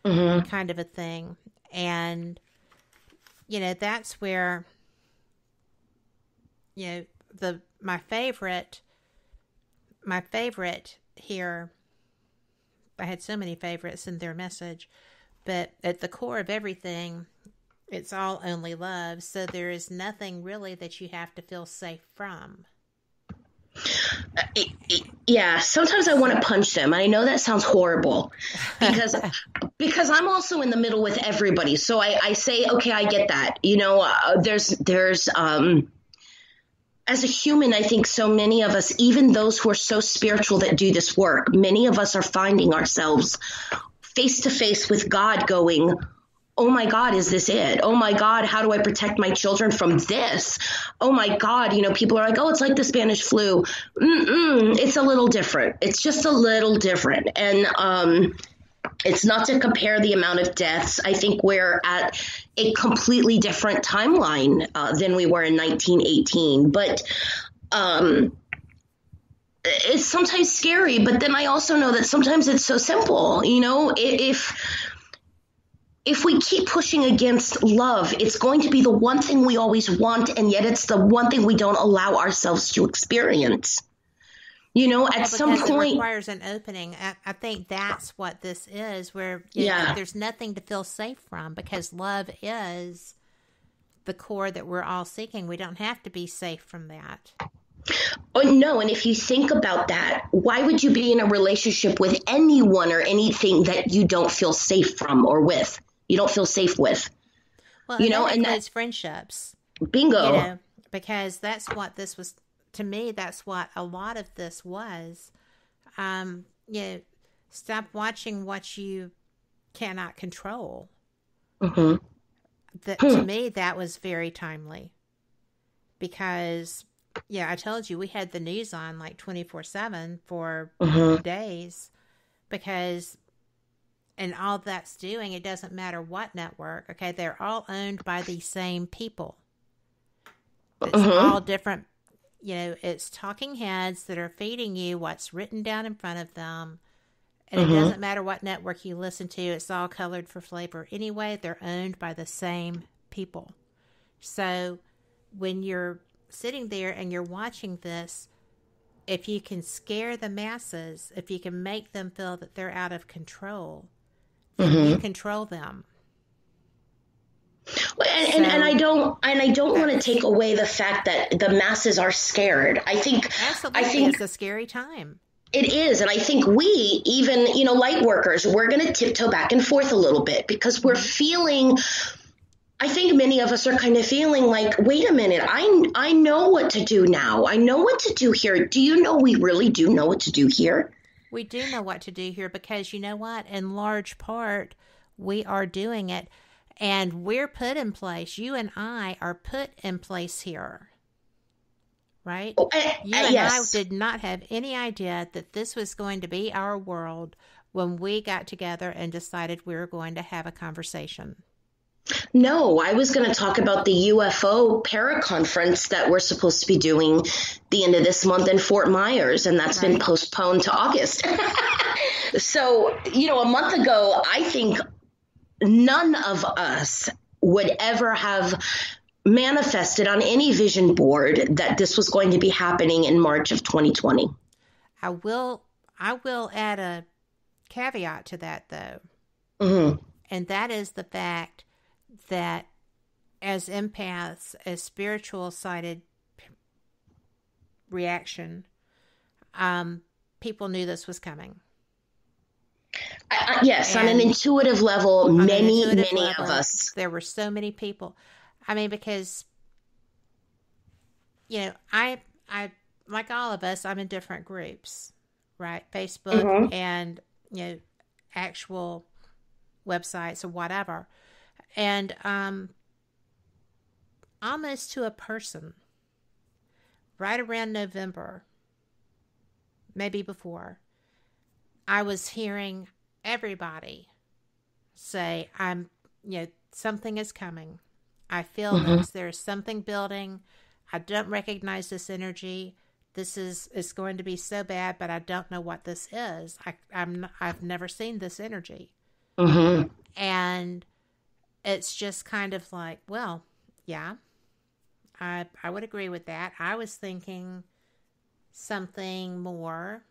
kind of a thing. And, that's where, my favorite here, I had so many favorites in their message, but at the core of everything, it's all only love, so there is nothing really that you have to feel safe from. Yeah, sometimes I want to punch them. I know that sounds horrible because I'm also in the middle with everybody. So I say, okay, I get that. There's as a human, I think so many of us, even those who are so spiritual that do this work, many of us are finding ourselves face to face with God going, oh my God, is this it? Oh my God, how do I protect my children from this? Oh my God, people are like, oh, it's like the Spanish flu. It's a little different. It's just a little different. And it's not to compare the amount of deaths. I think we're at a completely different timeline than we were in 1918. But it's sometimes scary. But then I also know that sometimes it's so simple. If we keep pushing against love, it's going to be the one thing we always want, and yet it's the one thing we don't allow ourselves to experience. At some point, it requires an opening. I think that's what this is, where there's nothing to feel safe from, because love is the core that we're all seeking. We don't have to be safe from that. Oh, no. And if you think about that, why would you be in a relationship with anyone or anything that you don't feel safe from or with? You don't feel safe with, well, and that's friendships. Bingo. Because that's what this was to me. That's what a lot of this was. Stop watching what you cannot control. To me, that was very timely, because I told you we had the news on like 24/7 for days, because and all that's doing, it doesn't matter what network, okay, they're all owned by the same people. It's all different, it's talking heads that are feeding you what's written down in front of them. And it doesn't matter what network you listen to, it's all colored for flavor. Anyway, they're owned by the same people. So when you're sitting there and you're watching this, if you can scare the masses, if you can make them feel that they're out of control, then you control them. And I don't want to take away the fact that the masses are scared. I think it's a scary time. It is. And I think we, even, light workers, we're going to tiptoe back and forth a little bit because we're feeling, I think many of us are kind of feeling like, wait a minute, I know what to do now. I know what to do here. Do you know we really do know what to do here? We do know what to do here because you know what? In large part, we are doing it. And we're put in place. You and I are put in place here. Right? You and I did not have any idea that this was going to be our world when we got together and decided we were going to have a conversation. No, I was going to talk about the UFO paraconference that we're supposed to be doing the end of this month in Fort Myers, and that's been postponed to August. So, a month ago, I think none of us would ever have manifested on any vision board that this was going to be happening in March of 2020. I will add a caveat to that, though. And that is the fact that as empaths, as spiritual-sided reaction, people knew this was coming. Yes, on an intuitive level, many of us. There were so many people. I mean, because, I like all of us, I'm in different groups, right? Facebook and, actual websites or whatever. And almost to a person, right around November, maybe before, I was hearing everybody say, something is coming. I feel this. There's something building. I don't recognize this energy. It's going to be so bad, but I don't know what this is. I've never seen this energy. And it's just kind of like, well, yeah, I would agree with that. I was thinking something more,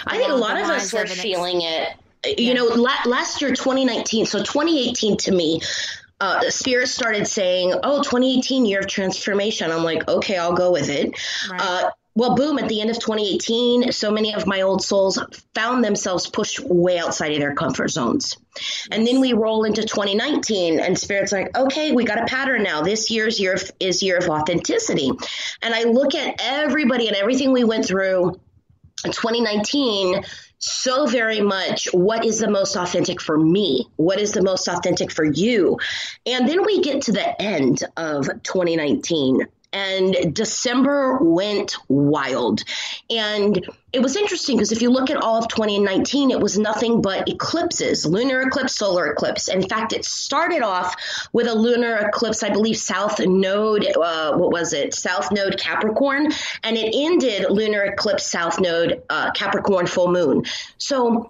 I think a lot of us were feeling it. Last year, 2019, so 2018 to me, Spirit started saying, 2018, year of transformation. I'm like, okay, I'll go with it. Right. Well, boom, at the end of 2018, so many of my old souls found themselves pushed way outside of their comfort zones. And then we roll into 2019 and Spirit's like, okay, we got a pattern now. This year's year of authenticity. And I look at everybody and everything we went through in 2019, so very much, what is the most authentic for me? What is the most authentic for you? And then we get to the end of 2019. And December went wild. And it was interesting because if you look at all of 2019, it was nothing but eclipses, lunar eclipse, solar eclipse. In fact, it started off with a lunar eclipse, I believe, South Node, South Node Capricorn. And it ended lunar eclipse, South Node Capricorn full moon. So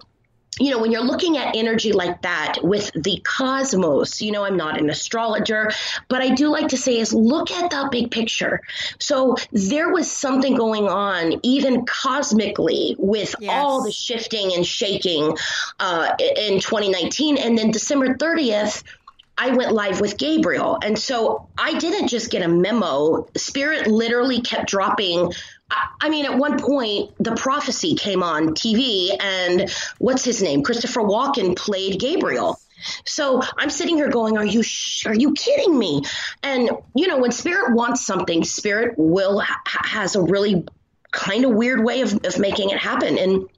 when you're looking at energy like that with the cosmos, I'm not an astrologer, but I do like to say is look at the big picture. So there was something going on even cosmically with all the shifting and shaking in 2019. And then December 30th, I went live with Gabriel. And so I didn't just get a memo. Spirit literally kept dropping. I mean, at one point, The Prophecy came on TV and what's his name? Christopher Walken played Gabriel. So I'm sitting here going, are you kidding me? And, when Spirit wants something, Spirit has a really kind of weird way of making it happen. And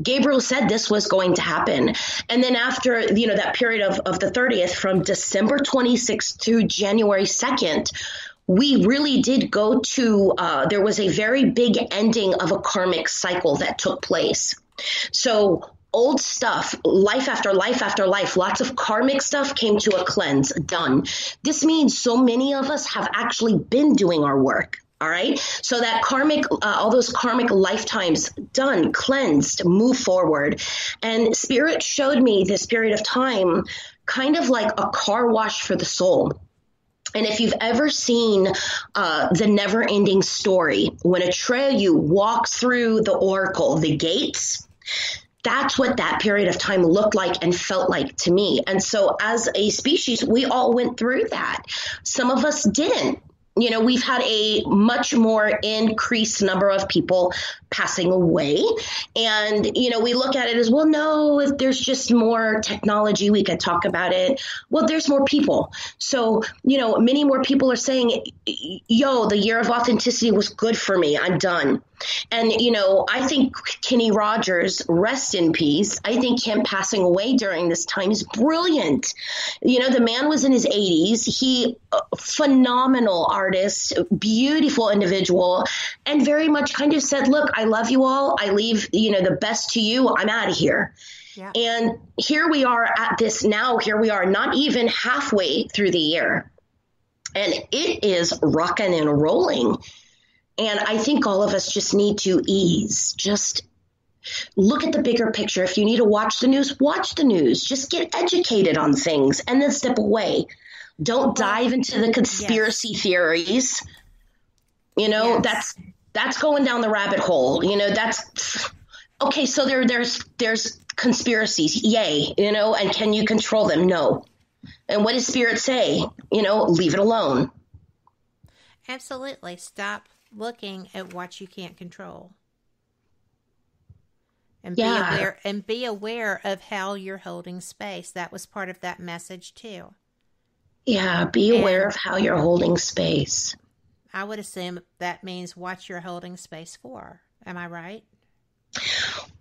Gabriel said this was going to happen. And then after, that period of the 30th, from December 26th through January 2nd, we really did go to, there was a very big ending of a karmic cycle that took place. So old stuff, life after life after life, lots of karmic stuff came to a cleanse, done. This means so many of us have actually been doing our work. All right. So that karmic, all those karmic lifetimes done, cleansed, move forward. And Spirit showed me this period of time kind of like a car wash for the soul. And if you've ever seen the Never Ending Story, when Atreyu walks through the oracle, the gates, that's what that period of time looked like and felt like to me. And so as a species, we all went through that. Some of us didn't. You know, we've had a much more increased number of people passing away. And, you know, we look at it as, well, no, if there's just more technology, we could talk about it. Well, there's more people. So, you know, many more people are saying, yo, the year of authenticity was good for me. I'm done. And, you know, I think Kenny Rogers, rest in peace, I think him passing away during this time is brilliant. You know, the man was in his 80s. He, phenomenal artist, beautiful individual, and very much kind of said, look, I love you all. I leave, you know, the best to you. I'm out of here. Yeah. And here we are at this now. Here we are not even halfway through the year. And it is rocking and rolling. And I think all of us just need to ease, just look at the bigger picture. If you need to watch the news, watch the news. Just get educated on things and then step away. Don't dive into the conspiracy theories. You know, that's going down the rabbit hole. You know, that's okay. So there's conspiracies. Yay. You know, and can you control them? No. And what does Spirit say? You know, leave it alone. Absolutely. Stop looking at what you can't control. And be aware of how you're holding space. That was part of that message too. Yeah, be aware of how you're holding space. I would assume that means what you're holding space for. Am I right?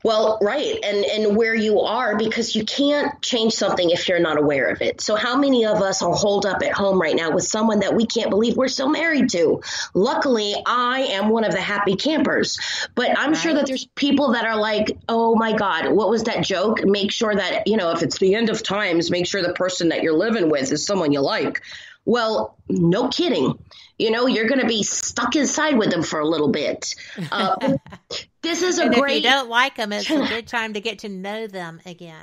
Well, right. And where you are, because you can't change something if you're not aware of it. So how many of us are holed up at home right now with someone that we can't believe we're still married to? Luckily, I am one of the happy campers. But I'm sure that there's people that are like, oh, my God, what was that joke? Make sure that, you know, if it's the end of times, make sure the person that you're living with is someone you like. Well, no kidding. You know, you're going to be stuck inside with them for a little bit. This is a great... If you don't like them, it's a good time to get to know them again.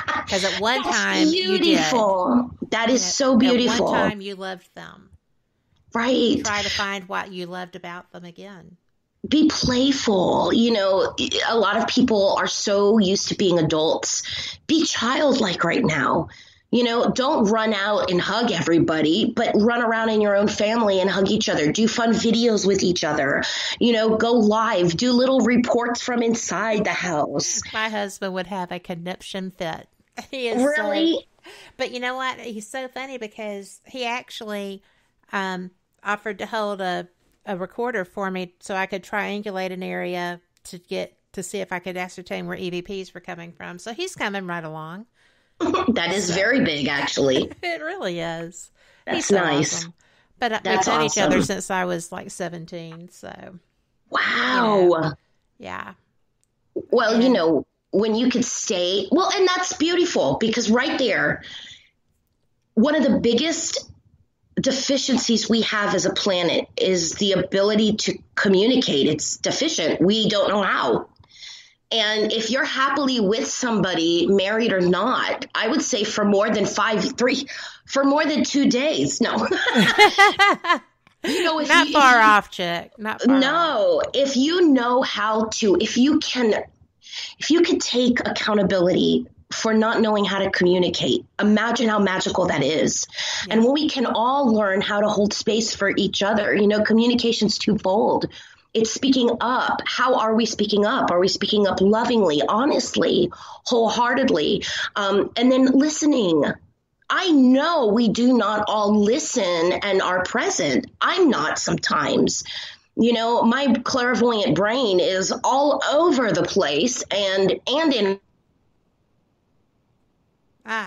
Because at one time beautiful. You did. That is so beautiful. At one time you loved them. Right. Try to find what you loved about them again. Be playful. You know, a lot of people are so used to being adults. Be childlike right now. You know, don't run out and hug everybody, but run around in your own family and hug each other. Do fun videos with each other. You know, go live. Do little reports from inside the house. My husband would have a conniption fit. He is really? But you know what? He's so funny because he actually offered to hold a recorder for me so I could triangulate an area to see if I could ascertain where EVPs were coming from. So he's coming right along. That is very big, actually. It really is. That's He's so nice. Awesome. But That's we've known each other awesome. since I was like 17. So, wow. You know, yeah. Well, you know, when you could stay, well, and that's beautiful because right there, one of the biggest deficiencies we have as a planet is the ability to communicate. It's deficient. We don't know how. And if you're happily with somebody, married or not, I would say for more than 2 days. No. You know, not far off, chick. Not far off. If you know how to, if you could take accountability for not knowing how to communicate, imagine how magical that is. Yeah. And when we can all learn how to hold space for each other, you know, communication's twofold. It's speaking up. How are we speaking up? Are we speaking up lovingly, honestly, wholeheartedly? And then listening. I know we do not all listen and are present. I'm not sometimes. You know, my clairvoyant brain is all over the place and in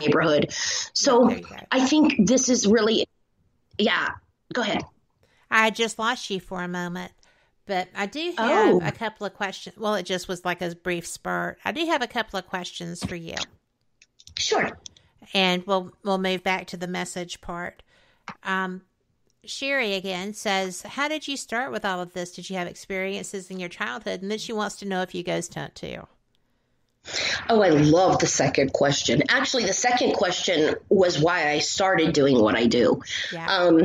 neighborhood. So I think this is really, go ahead. I just lost you for a moment, but I do have a couple of questions. Well, it just was like a brief spurt. I do have a couple of questions for you. Sure. And we'll move back to the message part. Sherry again says, how did you start with all of this? Did you have experiences in your childhood? And then she wants to know if you ghost hunt too. Oh, I love the second question. Actually, the second question was why I started doing what I do. Yeah.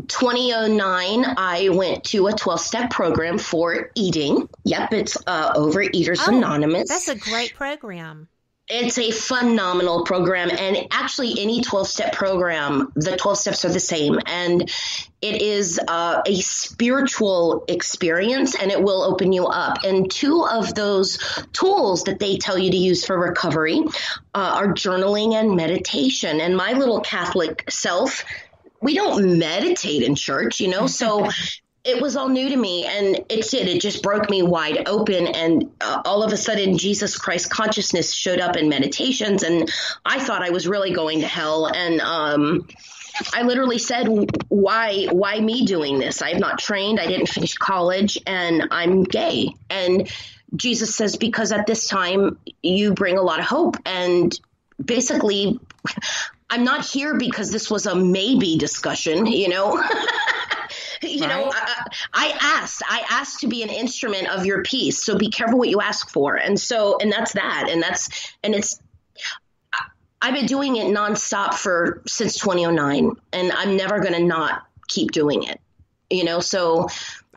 2009, I went to a 12-step program for eating. Yep, it's Overeaters Anonymous. That's a great program. It's a phenomenal program, and actually any 12-step program, the 12 steps are the same, and it is a spiritual experience, and it will open you up. And two of those tools that they tell you to use for recovery are journaling and meditation. And my little Catholic self, we don't meditate in church, so it was all new to me, and it just broke me wide open. And all of a sudden, Jesus Christ consciousness showed up in meditations, and I thought I was really going to hell. And I literally said, why me doing this? I have not trained. I didn't finish college, and I'm gay. And Jesus says, because at this time you bring a lot of hope. And basically, I'm not here because this was a maybe discussion, I asked to be an instrument of your peace. So be careful what you ask for. And that's that. I've been doing it nonstop since 2009, and I'm never going to not keep doing it, so,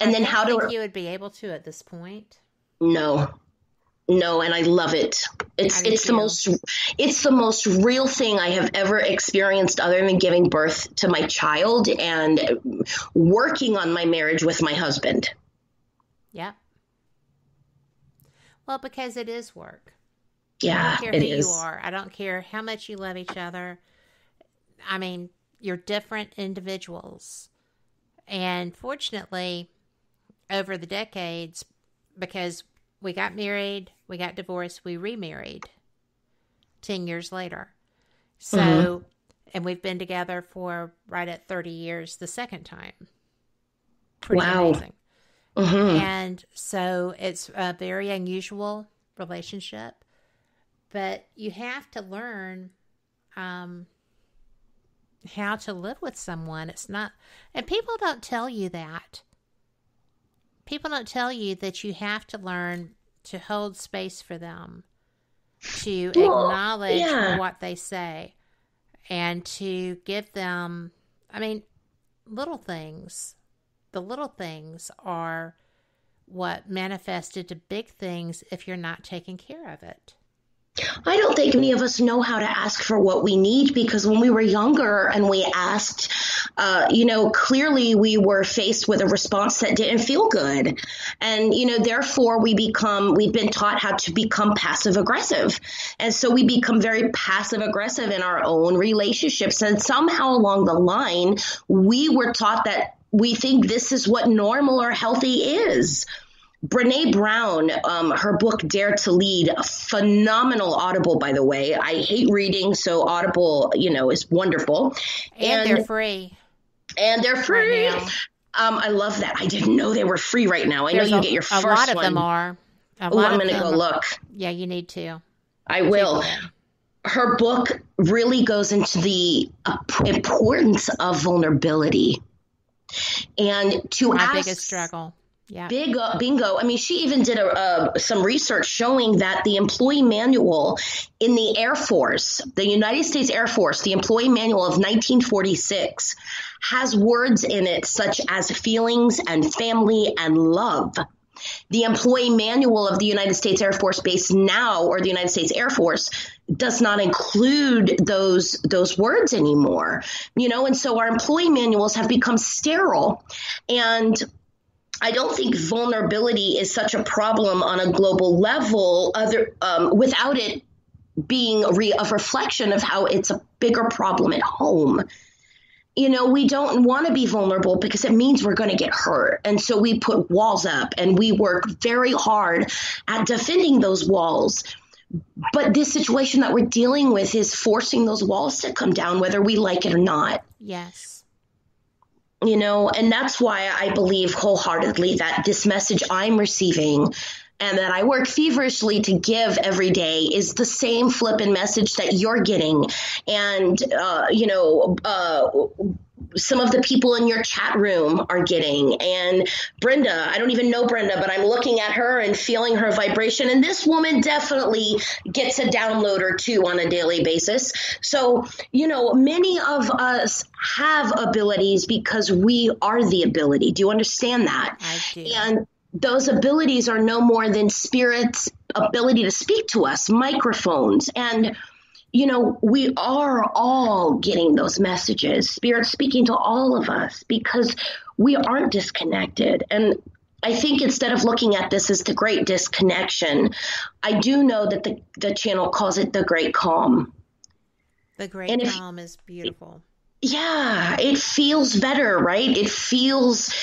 and then how do you would be able to at this point? No, and I love it. It's the most real thing I have ever experienced, other than giving birth to my child and working on my marriage with my husband. Yeah. Well, because it is work. Yeah, I don't care who you are. I don't care how much you love each other. I mean, you're different individuals. And fortunately, over the decades, because we got married, we got divorced, we remarried 10 years later. So, and we've been together for right at 30 years the second time. Pretty amazing. And so it's a very unusual relationship, but you have to learn how to live with someone. It's not, and people don't tell you that. People don't tell you that you have to learn to hold space for them, to acknowledge what they say, and to give them, little things. The little things are what manifest into big things if you're not taking care of it. I don't think any of us know how to ask for what we need, because when we were younger and we asked, clearly we were faced with a response that didn't feel good. And, therefore we've been taught how to become passive aggressive. And so we become very passive aggressive in our own relationships. And somehow along the line, we were taught that we think this is what normal or healthy is. Brene Brown, her book, Dare to Lead, a phenomenal Audible, by the way. I hate reading, so Audible, is wonderful. And they're free. And they're free. Right, I love that. I didn't know they were free right now. I know you get your first one. A lot of them are. I'm going to go look. Yeah, you need to. I will. Her book really goes into the importance of vulnerability. And to my ask, biggest struggle. Yeah. Bingo. She even did some research showing that the employee manual in the Air Force, the United States Air Force, the employee manual of 1946, has words in it such as feelings and family and love. The employee manual of the United States Air Force Base now, or the United States Air Force, does not include those words anymore. And so our employee manuals have become sterile. And I don't think vulnerability is such a problem on a global level without it being a reflection of how it's a bigger problem at home. We don't want to be vulnerable because it means we're going to get hurt. And so we put walls up and we work very hard at defending those walls. But this situation that we're dealing with is forcing those walls to come down, whether we like it or not. Yes. And that's why I believe wholeheartedly that this message I'm receiving and that I work feverishly to give every day is the same flippin' message that you're getting. And, some of the people in your chat room are getting. And Brenda, I don't even know Brenda, but I'm looking at her and feeling her vibration. And this woman definitely gets a download or two on a daily basis. So, many of us have abilities because we are the ability. Do you understand that? I do. And those abilities are no more than Spirit's ability to speak to us, microphones. And we are all getting those messages, Spirit speaking to all of us because we aren't disconnected. And I think instead of looking at this as the great disconnection, I do know that the channel calls it the great calm. The great calm is beautiful. Yeah, it feels better, right? It feels,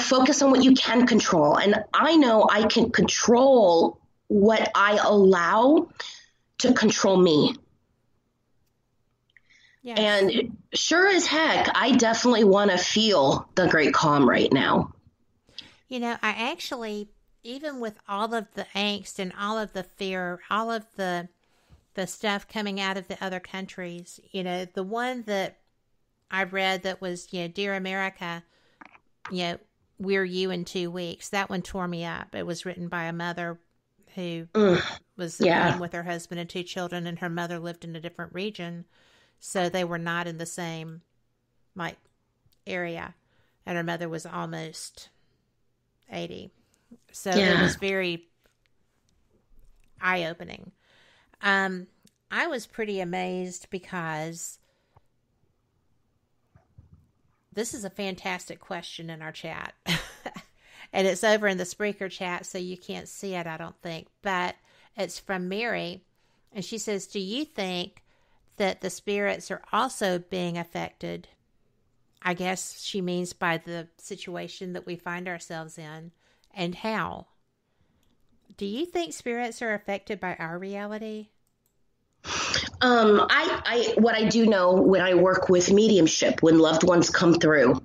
focus on what you can control. And I know I can control what I allow to control me. Yes. And sure as heck, I definitely want to feel the great calm right now. I actually, even with all of the angst and all of the fear, all of the stuff coming out of the other countries, the one that I read that was, Dear America, we're you in 2 weeks. That one tore me up. It was written by a mother who was home with her husband and 2 children, and her mother lived in a different region. So they were not in the same, area. And her mother was almost 80. So it was very eye-opening. I was pretty amazed because this is a fantastic question in our chat. And it's over in the Spreaker chat, so you can't see it, I don't think. But it's from Mary. And she says, do you think that the spirits are also being affected? I guess she means by the situation that we find ourselves in, and how. Do you think spirits are affected by our reality? What I do know when I work with mediumship, when loved ones come through,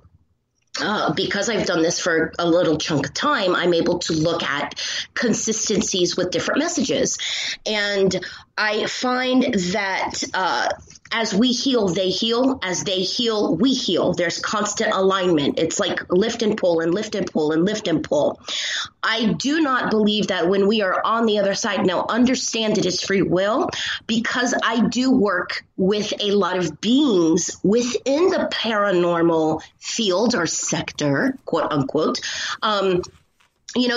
because I've done this for a little chunk of time, I'm able to look at consistencies with different messages. And I find that as we heal, they heal. As they heal, we heal. There's constant alignment. It's like lift and pull and lift and pull and lift and pull. I do not believe that when we are on the other side, now understand it is free will, because I do work with a lot of beings within the paranormal field or sector, quote unquote.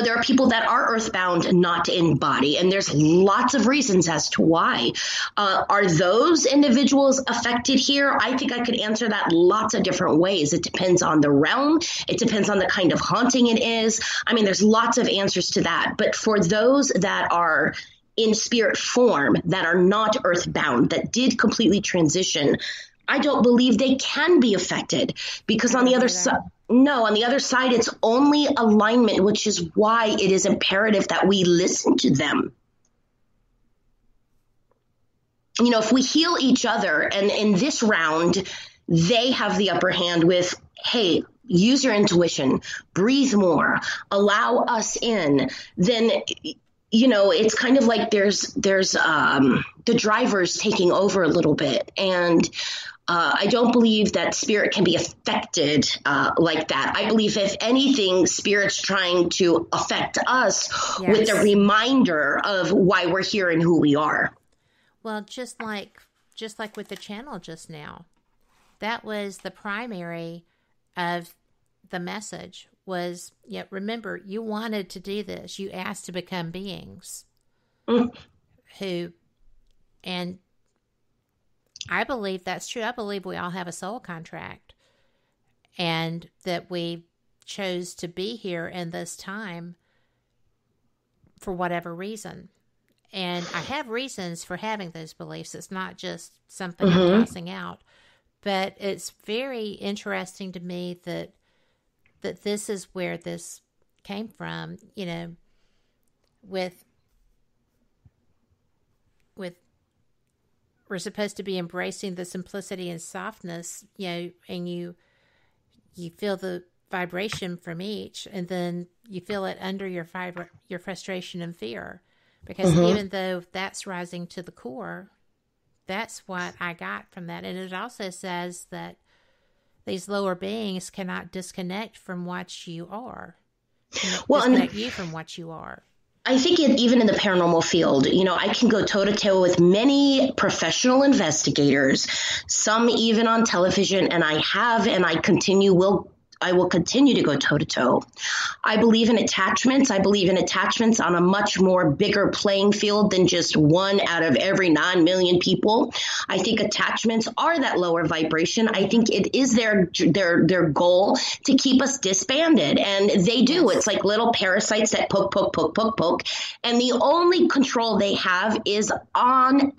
There are people that are earthbound, not in body, and there's lots of reasons as to why. Are those individuals affected here? I think I could answer that lots of different ways. It depends on the realm. It depends on the kind of haunting it is. I mean, there's lots of answers to that. But for those that are in spirit form, that are not earthbound, that did completely transition, I don't believe they can be affected, because on the other side, on the other side, it's only alignment, which is why it is imperative that we listen to them. If we heal each other, and in this round, they have the upper hand with, hey, use your intuition, breathe more, allow us in, then it's kind of like there's the drivers taking over a little bit. And I don't believe that spirit can be affected like that. I believe, if anything, spirit's trying to affect us with a reminder of why we're here and who we are. Well, just like with the channel just now, that was the primary of the message. Was, remember, you wanted to do this. You asked to become beings who, and I believe that's true. I believe we all have a soul contract, and that we chose to be here in this time for whatever reason. And I have reasons for having those beliefs. It's not just something I'm tossing out, but it's very interesting to me that this is where this came from, with we're supposed to be embracing the simplicity and softness, and you you feel the vibration from each, and then you feel it under your frustration and fear. Because even though that's rising to the core, that's what I got from that. And it also says that these lower beings cannot disconnect from what you are. Disconnect you from what you are. I think even in the paranormal field, I can go toe-to-toe with many professional investigators, some even on television, and I will continue to go toe-to-toe. I believe in attachments. I believe in attachments on a much more bigger playing field than just one out of every 9 million people. I think attachments are that lower vibration. I think it is their goal to keep us disbanded, and they do. It's like little parasites that poke. And the only control they have is on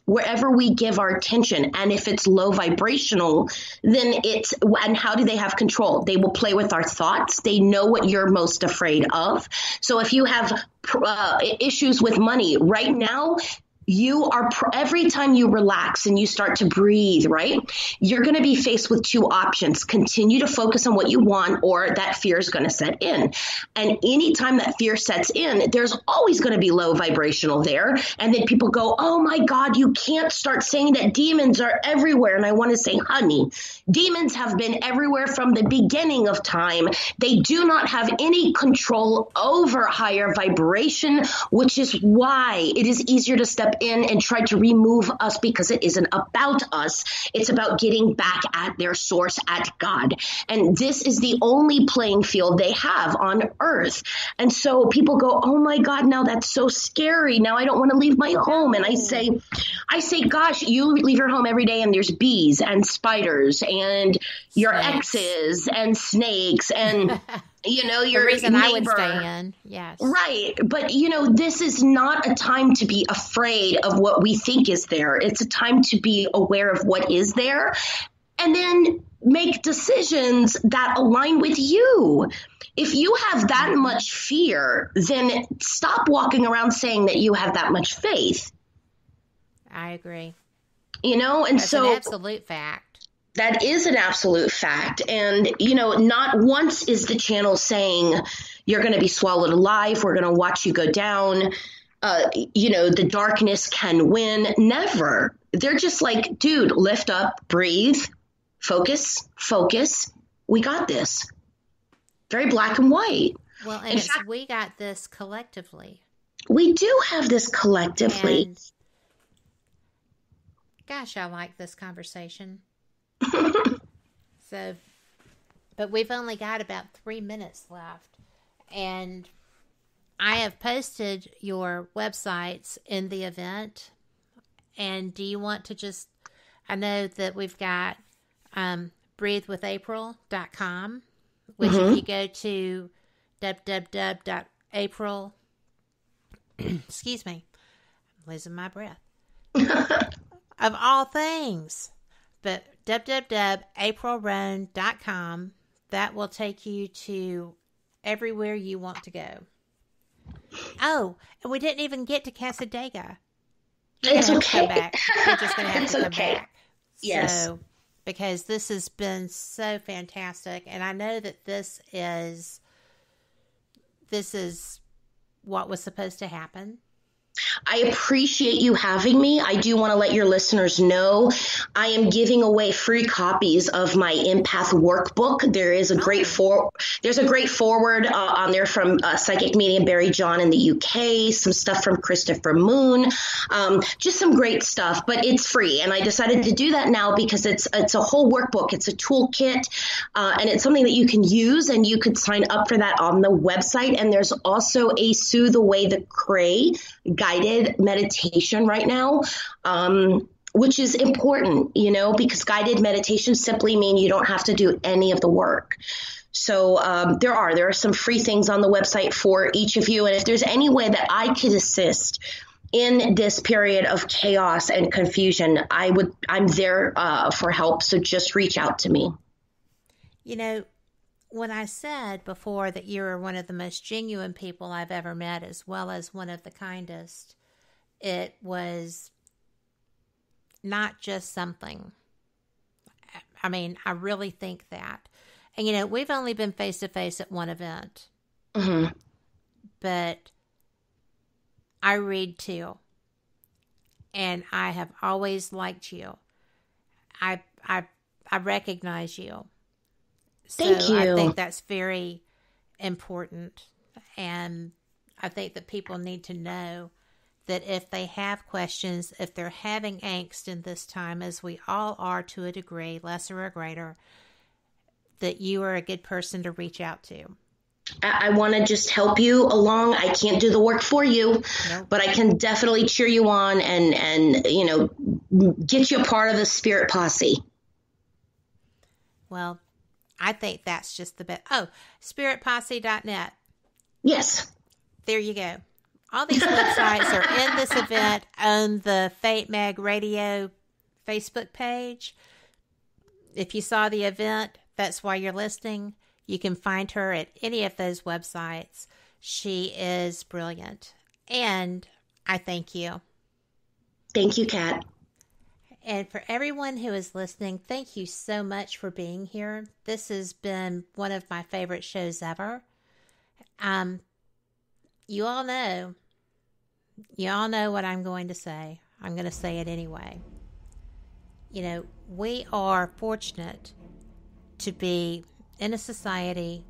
wherever we give our attention. And if it's low vibrational, then and how do they have control? They will play with our thoughts. They know what you're most afraid of. So if you have issues with money right now, every time you relax and you start to breathe, right, you're going to be faced with two options. Continue to focus on what you want, or that fear is going to set in. And anytime that fear sets in, there's always going to be low vibrational there. And then people go, oh my God, you can't start saying that demons are everywhere. And I want to say, honey, demons have been everywhere from the beginning of time. They do not have any control over higher vibration, which is why it is easier to step in and try to remove us, because it isn't about us. It's about getting back at their source, at God. And this is the only playing field they have on earth. And so people go, oh my God, now that's so scary. Now I don't want to leave my home. And I say, gosh, you leave your home every day and there's bees and spiders and your exes and snakes and your the reason neighbor. I would stay in. Yes. Right. But, this is not a time to be afraid of what we think is there. It's a time to be aware of what is there and then make decisions that align with you. If you have that much fear, then stop walking around saying that you have that much faith. I agree. And That's so an absolute fact. That is an absolute fact. And, not once is the channel saying you're going to be swallowed alive. We're going to watch you go down. The darkness can win. Never. They're just like, dude, lift up, breathe, focus. We got this. Very black and white. Well, and we got this collectively. We do have this collectively. And, gosh, I like this conversation. But we've only got about 3 minutes left, and I have posted your websites in the event. And do you want to I know that we've got breathewithapril.com, which if you go to www.april, excuse me, I'm losing my breath, of all things, but www.aprilroane.com, that will take you to everywhere you want to go. Oh, and we didn't even get to Casadega. It's okay. We're just going to have to come back. Yes. So, because this has been so fantastic, and I know that this is what was supposed to happen. I appreciate you having me. I do want to let your listeners know I am giving away free copies of my empath workbook. There is a great forward on there from psychic medium Barry John in the UK, some stuff from Christopher Moon, just some great stuff, but it's free. And I decided to do that now because it's a whole workbook. It's a toolkit, and it's something that you can use, and you could sign up for that on the website. And there's also a Soothe Away the Cray guided meditation right now, which is important, because guided meditations simply mean you don't have to do any of the work. So there are some free things on the website for each of you. And if there's any way that I could assist in this period of chaos and confusion, I'm there for help. So just reach out to me. When I said before that you are one of the most genuine people I've ever met, as well as one of the kindest, it was not just something. I mean, I really think that. And, we've only been face-to-face at one event. Mm-hmm. But I read too. And I have always liked you. I recognize you. Thank you. I think that's very important. And I think that people need to know that if they have questions, if they're having angst in this time, as we all are to a degree, lesser or greater, that you are a good person to reach out to. I want to just help you along. I can't do the work for you, but I can definitely cheer you on and get you a part of the Spirit Posse. Well, I think that's just the best. Oh, spiritposse.net. Yes. There you go. All these websites are in this event on the Fate Mag Radio Facebook page. If you saw the event, that's why you're listening. You can find her at any of those websites. She is brilliant. And I thank you. Thank you, Kat. And for everyone who is listening, thank you so much for being here. This has been one of my favorite shows ever. You all know what I'm going to say. I'm going to say it anyway. We are fortunate to be in a society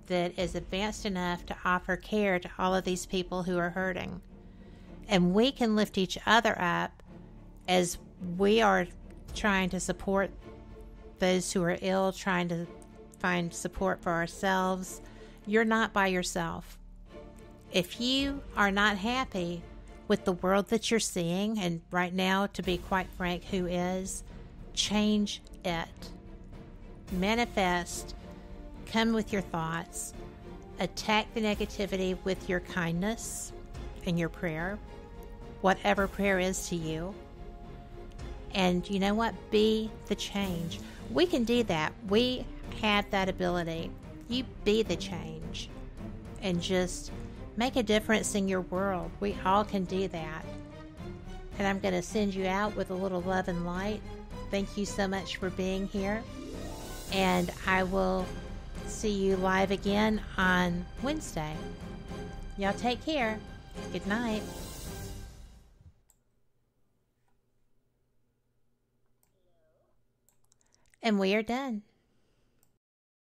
that is advanced enough to offer care to all of these people who are hurting. And we can lift each other up as we are trying to support those who are ill, trying to find support for ourselves. You're not by yourself. If you are not happy with the world that you're seeing, and right now, to be quite frank, who is, change it. Manifest. Come with your thoughts. Attack the negativity with your kindness and your prayer, whatever prayer is to you. And you know what? Be the change. We can do that. We have that ability. You be the change and just make a difference in your world. We all can do that. And I'm going to send you out with a little love and light. Thank you so much for being here. And I will see you live again on Wednesday. Y'all take care. Good night. And we are done.